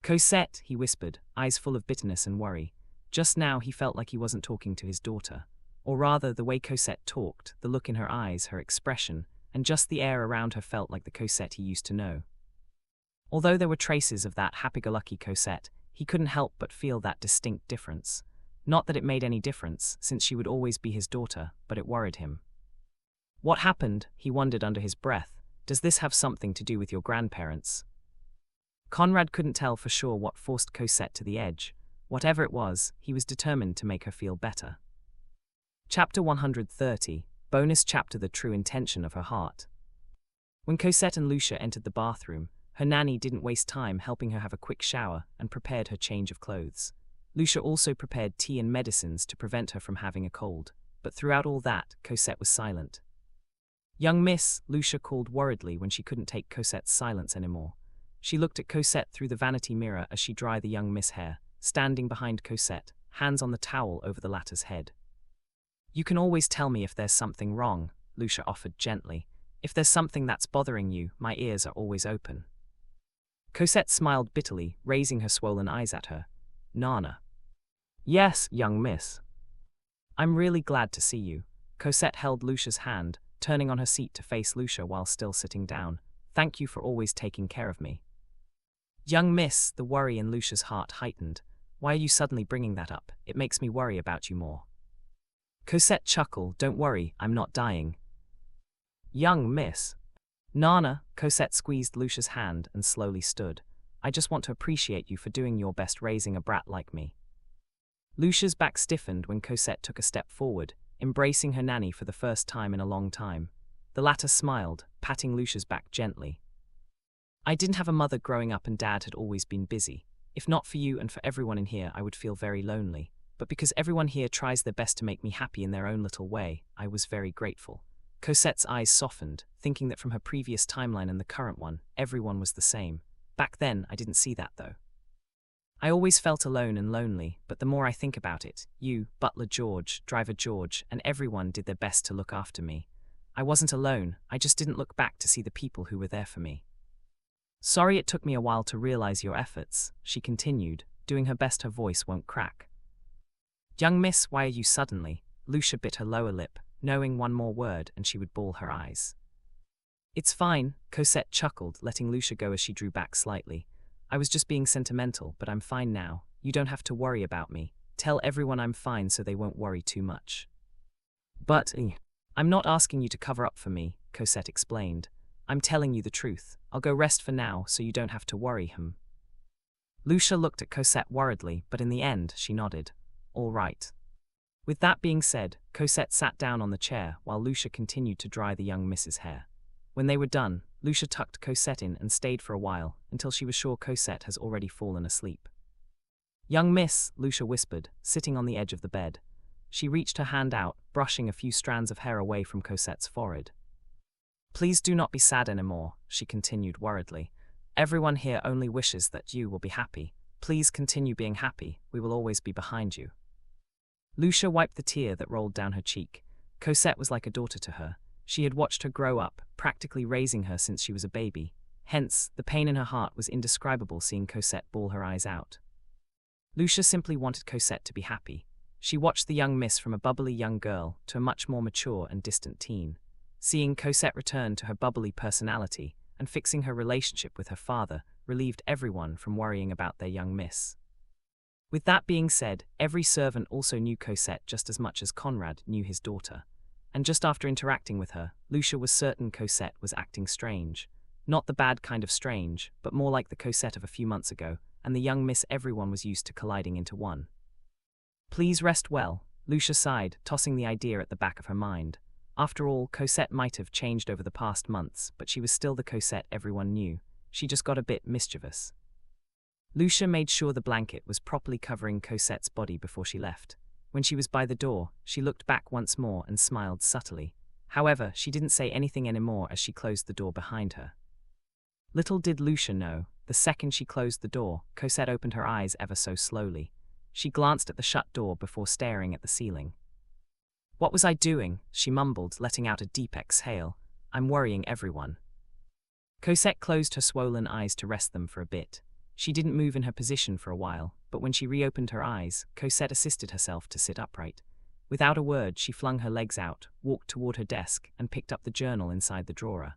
"Cosette," he whispered, eyes full of bitterness and worry. Just now he felt like he wasn't talking to his daughter. Or rather, the way Cosette talked, the look in her eyes, her expression, and just the air around her felt like the Cosette he used to know. Although there were traces of that happy-go-lucky Cosette, he couldn't help but feel that distinct difference. Not that it made any difference, since she would always be his daughter, but it worried him. "What happened?" he wondered under his breath. "Does this have something to do with your grandparents?" Conrad couldn't tell for sure what forced Cosette to the edge. Whatever it was, he was determined to make her feel better. Chapter 130, bonus chapter: The True Intention of Her Heart. When Cosette and Lucia entered the bathroom, her nanny didn't waste time helping her have a quick shower and prepared her change of clothes. Lucia also prepared tea and medicines to prevent her from having a cold, but throughout all that, Cosette was silent. "Young miss," Lucia called worriedly when she couldn't take Cosette's silence anymore. She looked at Cosette through the vanity mirror as she dried the young miss' hair, standing behind Cosette, hands on the towel over the latter's head. "You can always tell me if there's something wrong," Lucia offered gently. "If there's something that's bothering you, my ears are always open." Cosette smiled bitterly, raising her swollen eyes at her. "Nana." "Yes, young miss." "I'm really glad to see you." Cosette held Lucia's hand, turning on her seat to face Lucia while still sitting down. "Thank you for always taking care of me." "Young miss," the worry in Lucia's heart heightened. "Why are you suddenly bringing that up? It makes me worry about you more." Cosette chuckled. "Don't worry, I'm not dying." "Young miss." "Nana," Cosette squeezed Lucia's hand and slowly stood. "I just want to appreciate you for doing your best raising a brat like me." Lucia's back stiffened when Cosette took a step forward, embracing her nanny for the first time in a long time. The latter smiled, patting Lucia's back gently. "I didn't have a mother growing up and Dad had always been busy. If not for you and for everyone in here, I would feel very lonely. But because everyone here tries their best to make me happy in their own little way, I was very grateful." Cosette's eyes softened, thinking that from her previous timeline and the current one, everyone was the same. Back then, I didn't see that though. "I always felt alone and lonely, but the more I think about it, you, Butler George, Driver George, and everyone did their best to look after me. I wasn't alone, I just didn't look back to see the people who were there for me." "Sorry it took me a while to realize your efforts," she continued, doing her best her voice won't crack. "Young miss, why are you suddenly?" Lucia bit her lower lip, knowing one more word and she would bawl her eyes. "It's fine," Cosette chuckled, letting Lucia go as she drew back slightly. "I was just being sentimental, but I'm fine now. You don't have to worry about me. Tell everyone I'm fine so they won't worry too much." "But, I'm not asking you to cover up for me," Cosette explained. "I'm telling you the truth. I'll go rest for now so you don't have to worry him." Lucia looked at Cosette worriedly, but in the end, she nodded. "All right." With that being said, Cosette sat down on the chair while Lucia continued to dry the young miss's hair. When they were done, Lucia tucked Cosette in and stayed for a while until she was sure Cosette has already fallen asleep. "Young miss," Lucia whispered, sitting on the edge of the bed. She reached her hand out, brushing a few strands of hair away from Cosette's forehead. "Please do not be sad anymore," she continued worriedly. "Everyone here only wishes that you will be happy. Please continue being happy. We will always be behind you." Lucia wiped the tear that rolled down her cheek. Cosette was like a daughter to her. She had watched her grow up, practically raising her since she was a baby. Hence, the pain in her heart was indescribable seeing Cosette bawl her eyes out. Lucia simply wanted Cosette to be happy. She watched the young miss from a bubbly young girl to a much more mature and distant teen. Seeing Cosette return to her bubbly personality and fixing her relationship with her father relieved everyone from worrying about their young miss. With that being said, every servant also knew Cosette just as much as Conrad knew his daughter. And just after interacting with her, Lucia was certain Cosette was acting strange. Not the bad kind of strange, but more like the Cosette of a few months ago, and the young miss everyone was used to colliding into one. "Please rest well," Lucia sighed, tossing the idea at the back of her mind. After all, Cosette might have changed over the past months, but she was still the Cosette everyone knew. She just got a bit mischievous. Lucia made sure the blanket was properly covering Cosette's body before she left. When she was by the door, she looked back once more and smiled subtly. However, she didn't say anything anymore as she closed the door behind her. Little did Lucia know, The second she closed the door, Cosette opened her eyes ever so slowly. She glanced at the shut door before staring at the ceiling. "What was I doing?" she mumbled, letting out a deep exhale. "I'm worrying everyone." Cosette closed her swollen eyes to rest them for a bit. She didn't move in her position for a while, but when she reopened her eyes, Cosette assisted herself to sit upright. Without a word, she flung her legs out, walked toward her desk, and picked up the journal inside the drawer.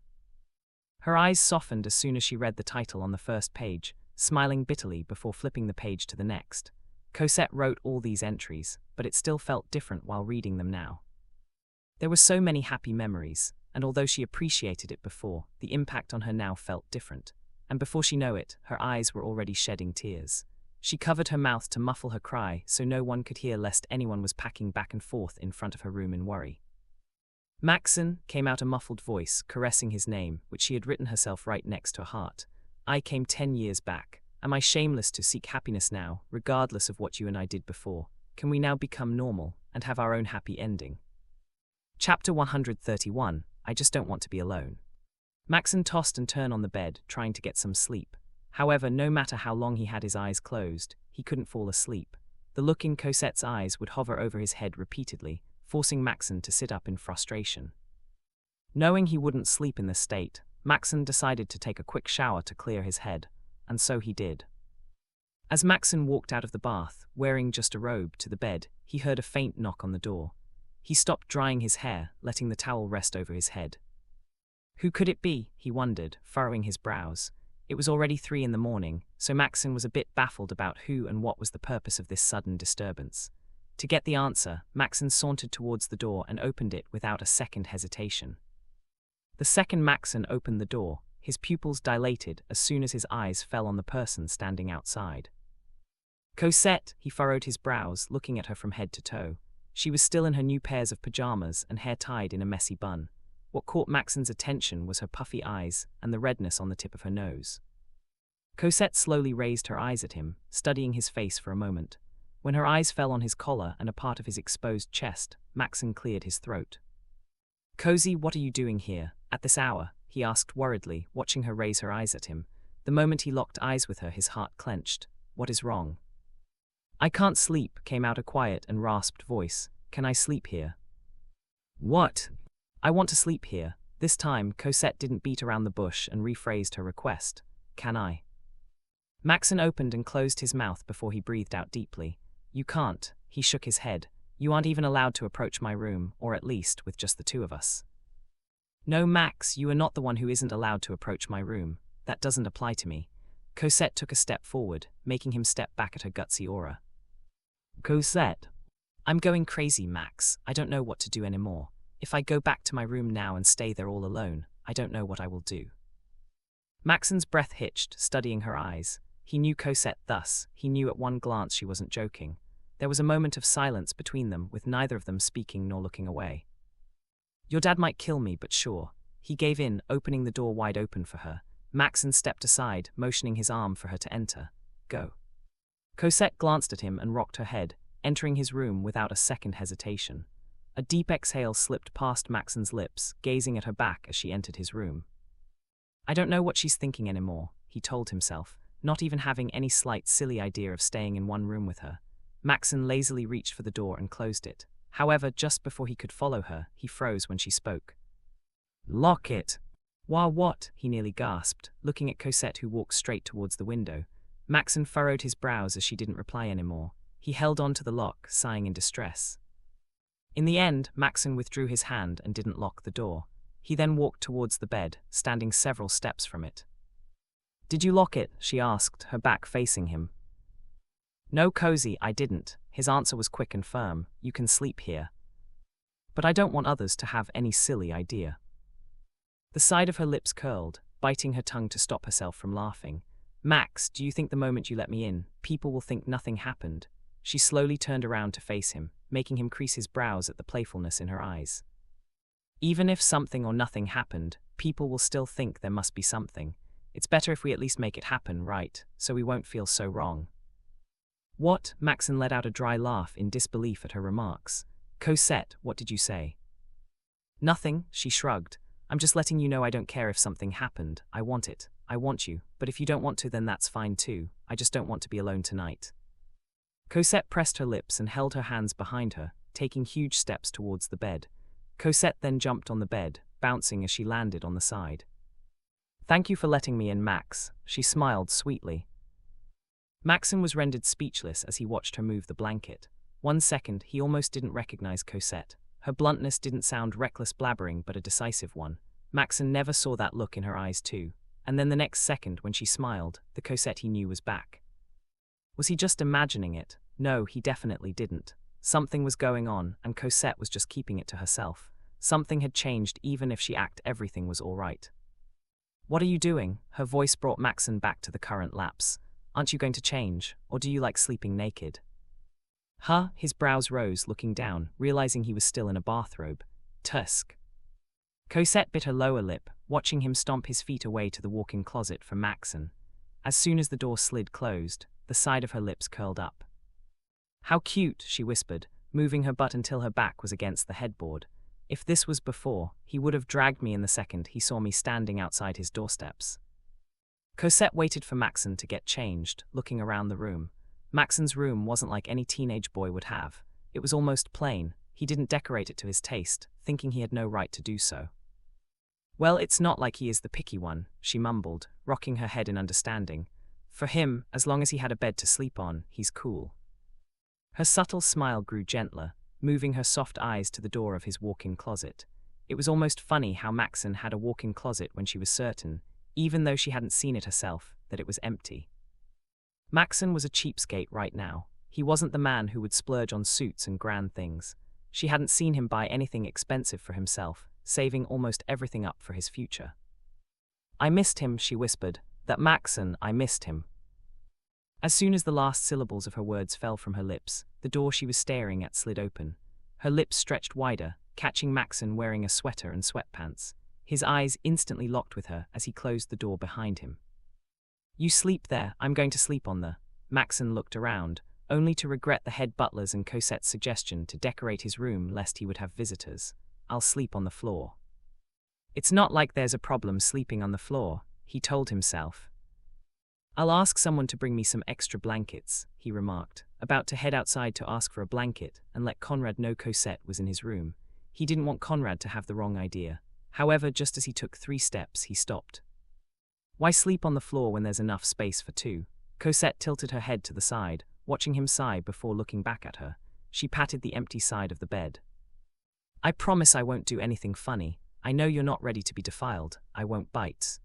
Her eyes softened as soon as she read the title on the first page, smiling bitterly before flipping the page to the next. Cosette wrote all these entries, but it still felt different while reading them now. There were so many happy memories, and although she appreciated it before, the impact on her now felt different. And before she knew it, her eyes were already shedding tears. She covered her mouth to muffle her cry so no one could hear lest anyone was packing back and forth in front of her room in worry. "Maxen," came out a muffled voice, caressing his name, which she had written herself right next to her heart. "I came 10 years back. Am I shameless to seek happiness now, regardless of what you and I did before? Can we now become normal, and have our own happy ending?" Chapter 131, I Just Don't Want to Be Alone. Maxen tossed and turned on the bed, trying to get some sleep. However, no matter how long he had his eyes closed, he couldn't fall asleep. The look in Cosette's eyes would hover over his head repeatedly, forcing Maxen to sit up in frustration. Knowing he wouldn't sleep in this state, Maxen decided to take a quick shower to clear his head, and so he did. As Maxen walked out of the bath, wearing just a robe, to the bed, he heard a faint knock on the door. He stopped drying his hair, letting the towel rest over his head. Who could it be, he wondered, furrowing his brows. It was already 3 in the morning, so Maxen was a bit baffled about who and what was the purpose of this sudden disturbance. To get the answer, Maxen sauntered towards the door and opened it without a second hesitation. The second Maxen opened the door, his pupils dilated as soon as his eyes fell on the person standing outside. "Cosette," he furrowed his brows, looking at her from head to toe. She was still in her new pairs of pajamas and hair tied in a messy bun. What caught Maxen's attention was her puffy eyes and the redness on the tip of her nose. Cosette slowly raised her eyes at him, studying his face for a moment. When her eyes fell on his collar and a part of his exposed chest, Maxen cleared his throat. "Cozy, what are you doing here, at this hour?" he asked worriedly, watching her raise her eyes at him. The moment he locked eyes with her, his heart clenched. "What is wrong?" "I can't sleep," came out a quiet and rasped voice. "Can I sleep here?" "What?" "I want to sleep here." This time, Cosette didn't beat around the bush and rephrased her request. "Can I?" Maxen opened and closed his mouth before he breathed out deeply. "You can't," he shook his head. "You aren't even allowed to approach my room, or at least with just the two of us." "No, Max, you are not the one who isn't allowed to approach my room. That doesn't apply to me." Cosette took a step forward, making him step back at her gutsy aura. "Cosette." "I'm going crazy, Max. I don't know what to do anymore. If I go back to my room now and stay there all alone, I don't know what I will do." Maxen's breath hitched, studying her eyes. He knew Cosette thus. He knew at one glance she wasn't joking. There was a moment of silence between them, with neither of them speaking nor looking away. "Your dad might kill me, but sure." He gave in, opening the door wide open for her. Maxen stepped aside, motioning his arm for her to enter. "Go." Cosette glanced at him and rocked her head, entering his room without a second hesitation. A deep exhale slipped past Maxen's lips, gazing at her back as she entered his room. "I don't know what she's thinking anymore," he told himself, not even having any slight silly idea of staying in one room with her. Maxen lazily reached for the door and closed it. However, just before he could follow her, he froze when she spoke. "Lock it." "Why, what?" he nearly gasped, looking at Cosette, who walked straight towards the window. Maxen furrowed his brows as she didn't reply anymore. He held on to the lock, sighing in distress. In the end, Maxen withdrew his hand and didn't lock the door. He then walked towards the bed, standing several steps from it. "Did you lock it?" she asked, her back facing him. "No, Cozy, I didn't." His answer was quick and firm. "You can sleep here. But I don't want others to have any silly idea." The side of her lips curled, biting her tongue to stop herself from laughing. "Max, do you think the moment you let me in, people will think nothing happened?" She slowly turned around to face him, making him crease his brows at the playfulness in her eyes. "Even if something or nothing happened, people will still think there must be something. It's better if we at least make it happen, right, so we won't feel so wrong." "What?" Maxen let out a dry laugh in disbelief at her remarks. "Cosette, what did you say?" "Nothing," she shrugged. "I'm just letting you know I don't care if something happened. I want it. I want you, but if you don't want to then that's fine too, I just don't want to be alone tonight. Cosette pressed her lips and held her hands behind her, taking huge steps towards the bed. Cosette then jumped on the bed, bouncing as she landed on the side. Thank you for letting me in, Max, she smiled sweetly. Maxen was rendered speechless as he watched her move the blanket. 1 second, he almost didn't recognize Cosette. Her bluntness didn't sound reckless blabbering but a decisive one. Maxen never saw that look in her eyes too. And then the next second, when she smiled, the Cosette he knew was back. Was he just imagining it? No, he definitely didn't. Something was going on, and Cosette was just keeping it to herself. Something had changed even if she acted everything was all right. What are you doing? Her voice brought Maxen back to the current lapse. Aren't you going to change, or do you like sleeping naked? Huh? His brows rose, looking down, realizing he was still in a bathrobe. Tusk. Cosette bit her lower lip, watching him stomp his feet away to the walk-in closet for Maxen. As soon as the door slid closed, the side of her lips curled up. How cute, she whispered, moving her butt until her back was against the headboard. If this was before, he would have dragged me in the second he saw me standing outside his doorsteps. Cosette waited for Maxen to get changed, looking around the room. Maxen's room wasn't like any teenage boy would have. It was almost plain. He didn't decorate it to his taste, thinking he had no right to do so. Well, it's not like he is the picky one, she mumbled, rocking her head in understanding. For him, as long as he had a bed to sleep on, he's cool. Her subtle smile grew gentler, moving her soft eyes to the door of his walk-in closet. It was almost funny how Maxen had a walk-in closet when she was certain, even though she hadn't seen it herself, that it was empty. Maxen was a cheapskate right now. He wasn't the man who would splurge on suits and grand things. She hadn't seen him buy anything expensive for himself, saving almost everything up for his future. I missed him, she whispered. That Maxen, I missed him. As soon as the last syllables of her words fell from her lips, the door she was staring at slid open. Her lips stretched wider, catching Maxen wearing a sweater and sweatpants. His eyes instantly locked with her as he closed the door behind him. You sleep there, I'm going to sleep on the... Maxen looked around, only to regret the head butler's and Cosette's suggestion to decorate his room lest he would have visitors. I'll sleep on the floor. It's not like there's a problem sleeping on the floor, he told himself. I'll ask someone to bring me some extra blankets, he remarked, about to head outside to ask for a blanket and let Conrad know Cosette was in his room. He didn't want Conrad to have the wrong idea. However, just as he took 3 steps, he stopped. Why sleep on the floor when there's enough space for 2? Cosette tilted her head to the side, watching him sigh before looking back at her. She patted the empty side of the bed. I promise I won't do anything funny. I know you're not ready to be defiled. I won't bite.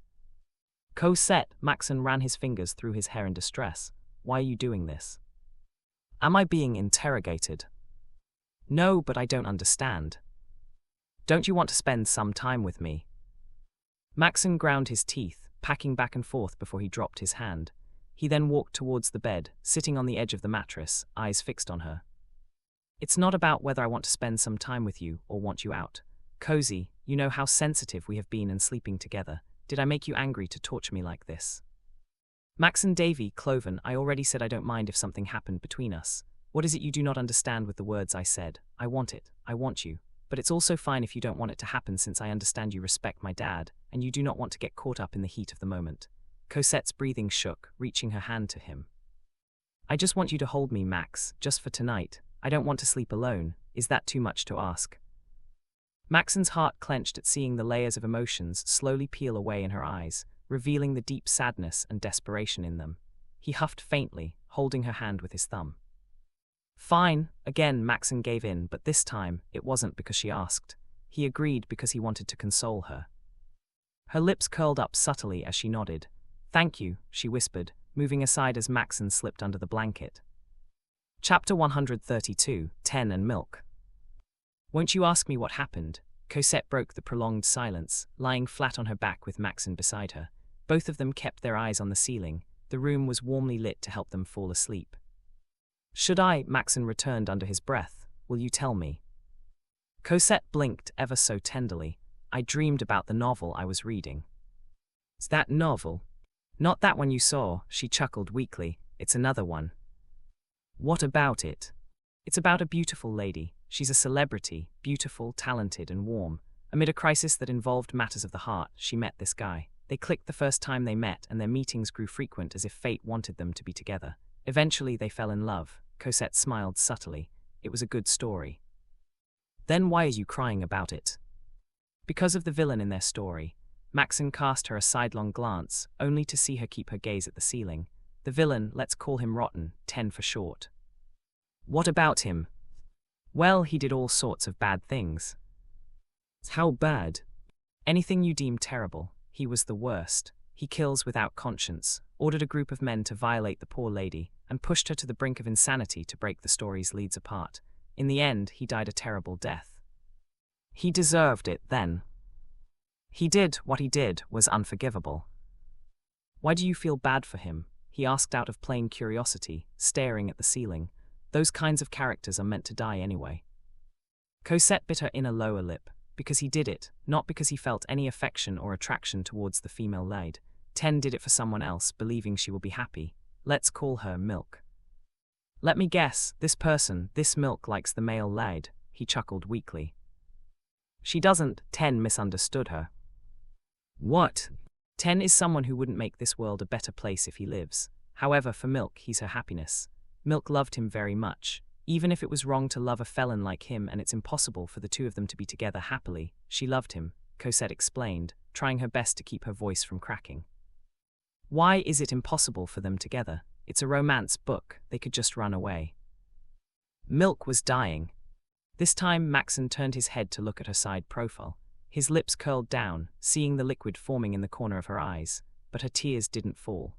Cosette, Maxen ran his fingers through his hair in distress. Why are you doing this? Am I being interrogated? No, but I don't understand. Don't you want to spend some time with me? Maxen ground his teeth, packing back and forth before he dropped his hand. He then walked towards the bed, sitting on the edge of the mattress, eyes fixed on her. It's not about whether I want to spend some time with you or want you out. Cozy, you know how sensitive we have been in sleeping together. Did I make you angry to torture me like this? Maxen Cloven, I already said I don't mind if something happened between us. What is it you do not understand with the words I said? I want it. I want you. But it's also fine if you don't want it to happen since I understand you respect my dad, and you do not want to get caught up in the heat of the moment. Cosette's breathing shook, reaching her hand to him. I just want you to hold me, Max, just for tonight. I don't want to sleep alone. Is that too much to ask? Maxen's heart clenched at seeing the layers of emotions slowly peel away in her eyes, revealing the deep sadness and desperation in them. He huffed faintly, holding her hand with his thumb. Fine, again Maxen gave in, but this time it wasn't because she asked. He agreed because he wanted to console her. Her lips curled up subtly as she nodded. Thank you, she whispered, moving aside as Maxen slipped under the blanket. Chapter 132, 10 and Milk. Won't you ask me what happened? Cosette broke the prolonged silence, lying flat on her back with Maxen beside her. Both of them kept their eyes on the ceiling. The room was warmly lit to help them fall asleep. Should I? Maxen returned under his breath. Will you tell me? Cosette blinked ever so tenderly. I dreamed about the novel I was reading. Is that novel? Not that one you saw, she chuckled weakly. It's another one. What about it? It's about a beautiful lady. She's a celebrity, beautiful, talented, and warm. Amid a crisis that involved matters of the heart, she met this guy. They clicked the first time they met, and their meetings grew frequent as if fate wanted them to be together. Eventually, they fell in love. Cosette smiled subtly. It was a good story. Then why are you crying about it? Because of the villain in their story. Maxen cast her a sidelong glance, only to see her keep her gaze at the ceiling. The villain, let's call him Rotten, 10 for short. What about him? Well, he did all sorts of bad things. How bad? Anything you deem terrible. He was the worst. He kills without conscience, ordered a group of men to violate the poor lady, and pushed her to the brink of insanity to break the story's leads apart. In the end, he died a terrible death. He deserved it, then. He did what he did was unforgivable. Why do you feel bad for him? He asked out of plain curiosity, staring at the ceiling. Those kinds of characters are meant to die anyway. Cosette bit her inner lower lip. Because he did it, not because he felt any affection or attraction towards the female lead. 10 did it for someone else, believing she will be happy. Let's call her Milk. Let me guess, this person, this Milk likes the male lead. He chuckled weakly. She doesn't. 10 misunderstood her. What? 10 is someone who wouldn't make this world a better place if he lives. However, for Milk, he's her happiness. Milk loved him very much. Even if it was wrong to love a felon like him and it's impossible for the two of them to be together happily, she loved him, Cosette explained, trying her best to keep her voice from cracking. Why is it impossible for them together? It's a romance book, they could just run away. Milk was dying. This time Maxen turned his head to look at her side profile. His lips curled down, seeing the liquid forming in the corner of her eyes, but her tears didn't fall.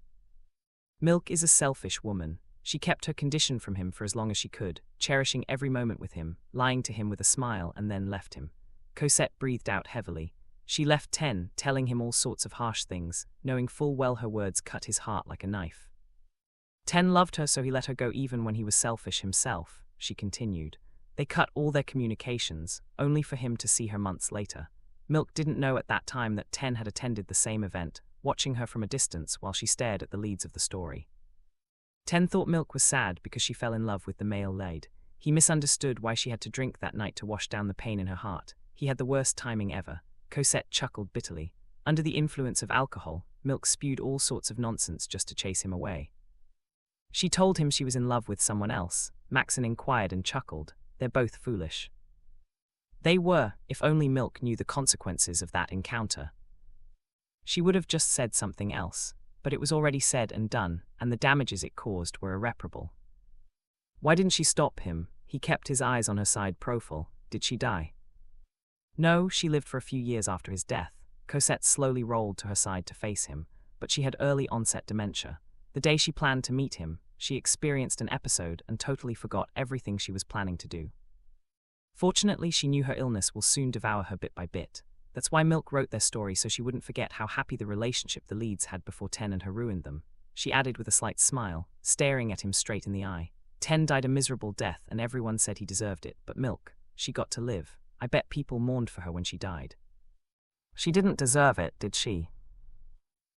Milk is a selfish woman. She kept her condition from him for as long as she could, cherishing every moment with him, lying to him with a smile, and then left him. Cosette breathed out heavily. She left 10, telling him all sorts of harsh things, knowing full well her words cut his heart like a knife. 10 loved her, so he let her go even when he was selfish himself, she continued. They cut all their communications, only for him to see her months later. Milk didn't know at that time that 10 had attended the same event, watching her from a distance while she stared at the leads of the story. 10 thought Milk was sad because she fell in love with the male lead. He misunderstood why she had to drink that night to wash down the pain in her heart. He had the worst timing ever. Cosette chuckled bitterly. Under the influence of alcohol, Milk spewed all sorts of nonsense just to chase him away. She told him she was in love with someone else. Maxen inquired and chuckled. They're both foolish. They were, if only Milk knew the consequences of that encounter. She would have just said something else. But it was already said and done, and the damages it caused were irreparable. Why didn't she stop him? He kept his eyes on her side profile. Did she die? No, she lived for a few years after his death. Cosette slowly rolled to her side to face him, but she had early onset dementia. The day she planned to meet him, she experienced an episode and totally forgot everything she was planning to do. Fortunately, she knew her illness will soon devour her bit by bit. That's why Milk wrote their story, so she wouldn't forget how happy the relationship the leads had before 10 and her ruined them. She added with a slight smile, staring at him straight in the eye. 10 died a miserable death and everyone said he deserved it, but Milk, she got to live. I bet people mourned for her when she died. She didn't deserve it, did she?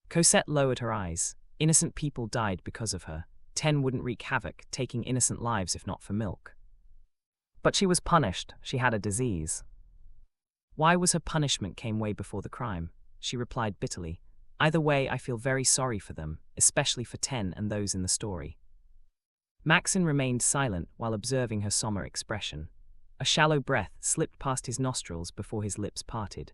Cosette lowered her eyes. Innocent people died because of her. 10 wouldn't wreak havoc, taking innocent lives if not for Milk. But she was punished. She had a disease. Why was her punishment came way before the crime? She replied bitterly. Either way, I feel very sorry for them, especially for 10 and those in the story. Maxen remained silent while observing her somber expression. A shallow breath slipped past his nostrils before his lips parted.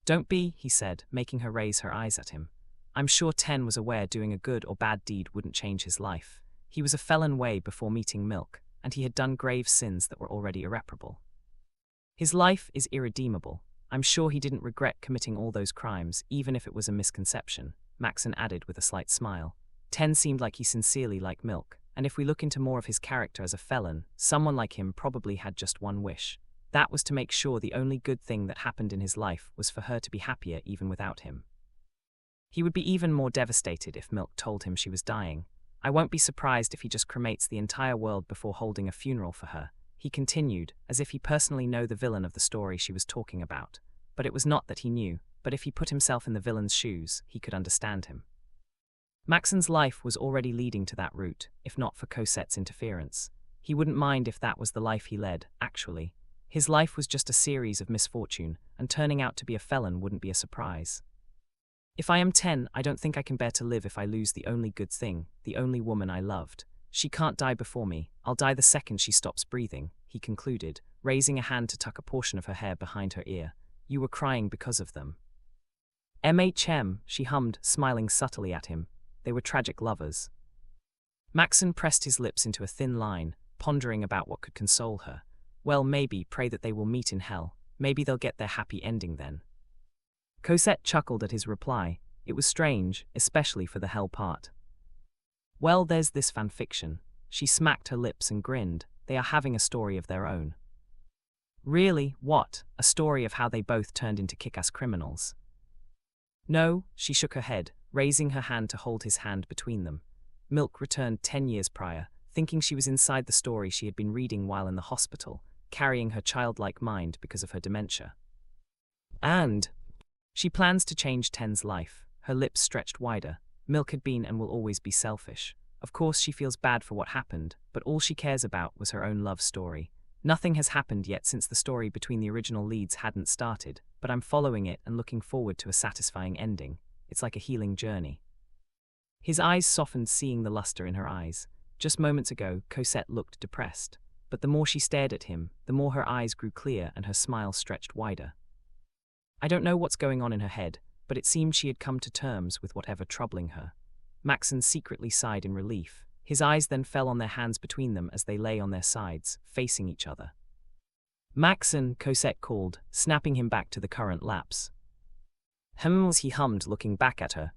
Don't be, he said, making her raise her eyes at him. I'm sure 10 was aware doing a good or bad deed wouldn't change his life. He was a felon way before meeting Milk, and he had done grave sins that were already irreparable. His life is irredeemable. I'm sure he didn't regret committing all those crimes, even if it was a misconception, Maxen added with a slight smile. 10 seemed like he sincerely liked Milk, and if we look into more of his character as a felon, someone like him probably had just one wish. That was to make sure the only good thing that happened in his life was for her to be happier even without him. He would be even more devastated if Milk told him she was dying. I won't be surprised if he just cremates the entire world before holding a funeral for her. He continued, as if he personally knew the villain of the story she was talking about. But it was not that he knew, but if he put himself in the villain's shoes, he could understand him. Maxen's life was already leading to that route, if not for Cosette's interference. He wouldn't mind if that was the life he led, actually. His life was just a series of misfortune, and turning out to be a felon wouldn't be a surprise. If I am 10, I don't think I can bear to live if I lose the only good thing, the only woman I loved. She can't die before me. I'll die the second she stops breathing, he concluded, raising a hand to tuck a portion of her hair behind her ear. You were crying because of them. She hummed, smiling subtly at him. They were tragic lovers. Maxen pressed his lips into a thin line, pondering about what could console her. Well, maybe pray that they will meet in hell. Maybe they'll get their happy ending then. Cosette chuckled at his reply. It was strange, especially for the hell part. Well, there's this fanfiction. She smacked her lips and grinned. They are having a story of their own. Really? What? A story of how they both turned into kick-ass criminals? No, she shook her head, raising her hand to hold his hand between them. Milk returned 10 years prior, thinking she was inside the story she had been reading while in the hospital, carrying her childlike mind because of her dementia. And she plans to change Ten's life. Her lips stretched wider. Milk had been and will always be selfish. Of course she feels bad for what happened, but all she cares about was her own love story. Nothing has happened yet since the story between the original leads hadn't started, but I'm following it and looking forward to a satisfying ending. It's like a healing journey. His eyes softened, seeing the luster in her eyes. Just moments ago, Cosette looked depressed, but the more she stared at him, the more her eyes grew clear and her smile stretched wider. I don't know what's going on in her head, but it seemed she had come to terms with whatever troubling her. Maxen secretly sighed in relief. His eyes then fell on their hands between them as they lay on their sides, facing each other. Maxen, Cosette called, snapping him back to the current lapse. He hummed, looking back at her.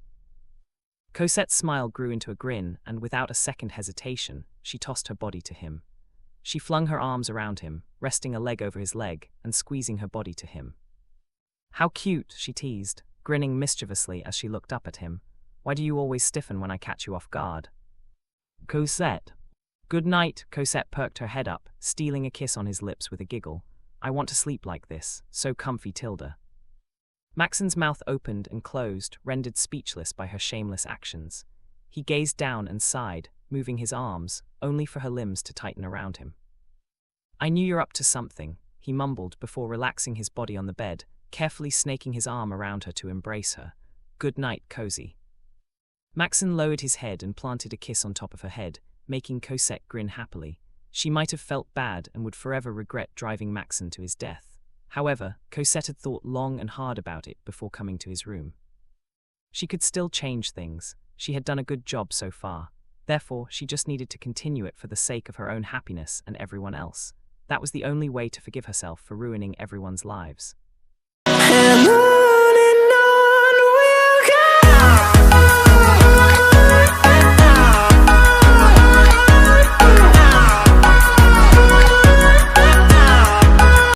Cosette's smile grew into a grin, and without a second hesitation, she tossed her body to him. She flung her arms around him, resting a leg over his leg, and squeezing her body to him. How cute, she teased, grinning mischievously as she looked up at him. Why do you always stiffen when I catch you off guard? Cosette. Good night, Cosette perked her head up, stealing a kiss on his lips with a giggle. I want to sleep like this, so comfy, Tilda. Maxen's mouth opened and closed, rendered speechless by her shameless actions. He gazed down and sighed, moving his arms, only for her limbs to tighten around him. I knew you're up to something, he mumbled before relaxing his body on the bed, carefully snaking his arm around her to embrace her. Good night, Cozy. Maxen lowered his head and planted a kiss on top of her head, making Cosette grin happily. She might have felt bad and would forever regret driving Maxen to his death. However, Cosette had thought long and hard about it before coming to his room. She could still change things. She had done a good job so far. Therefore, she just needed to continue it for the sake of her own happiness and everyone else. That was the only way to forgive herself for ruining everyone's lives.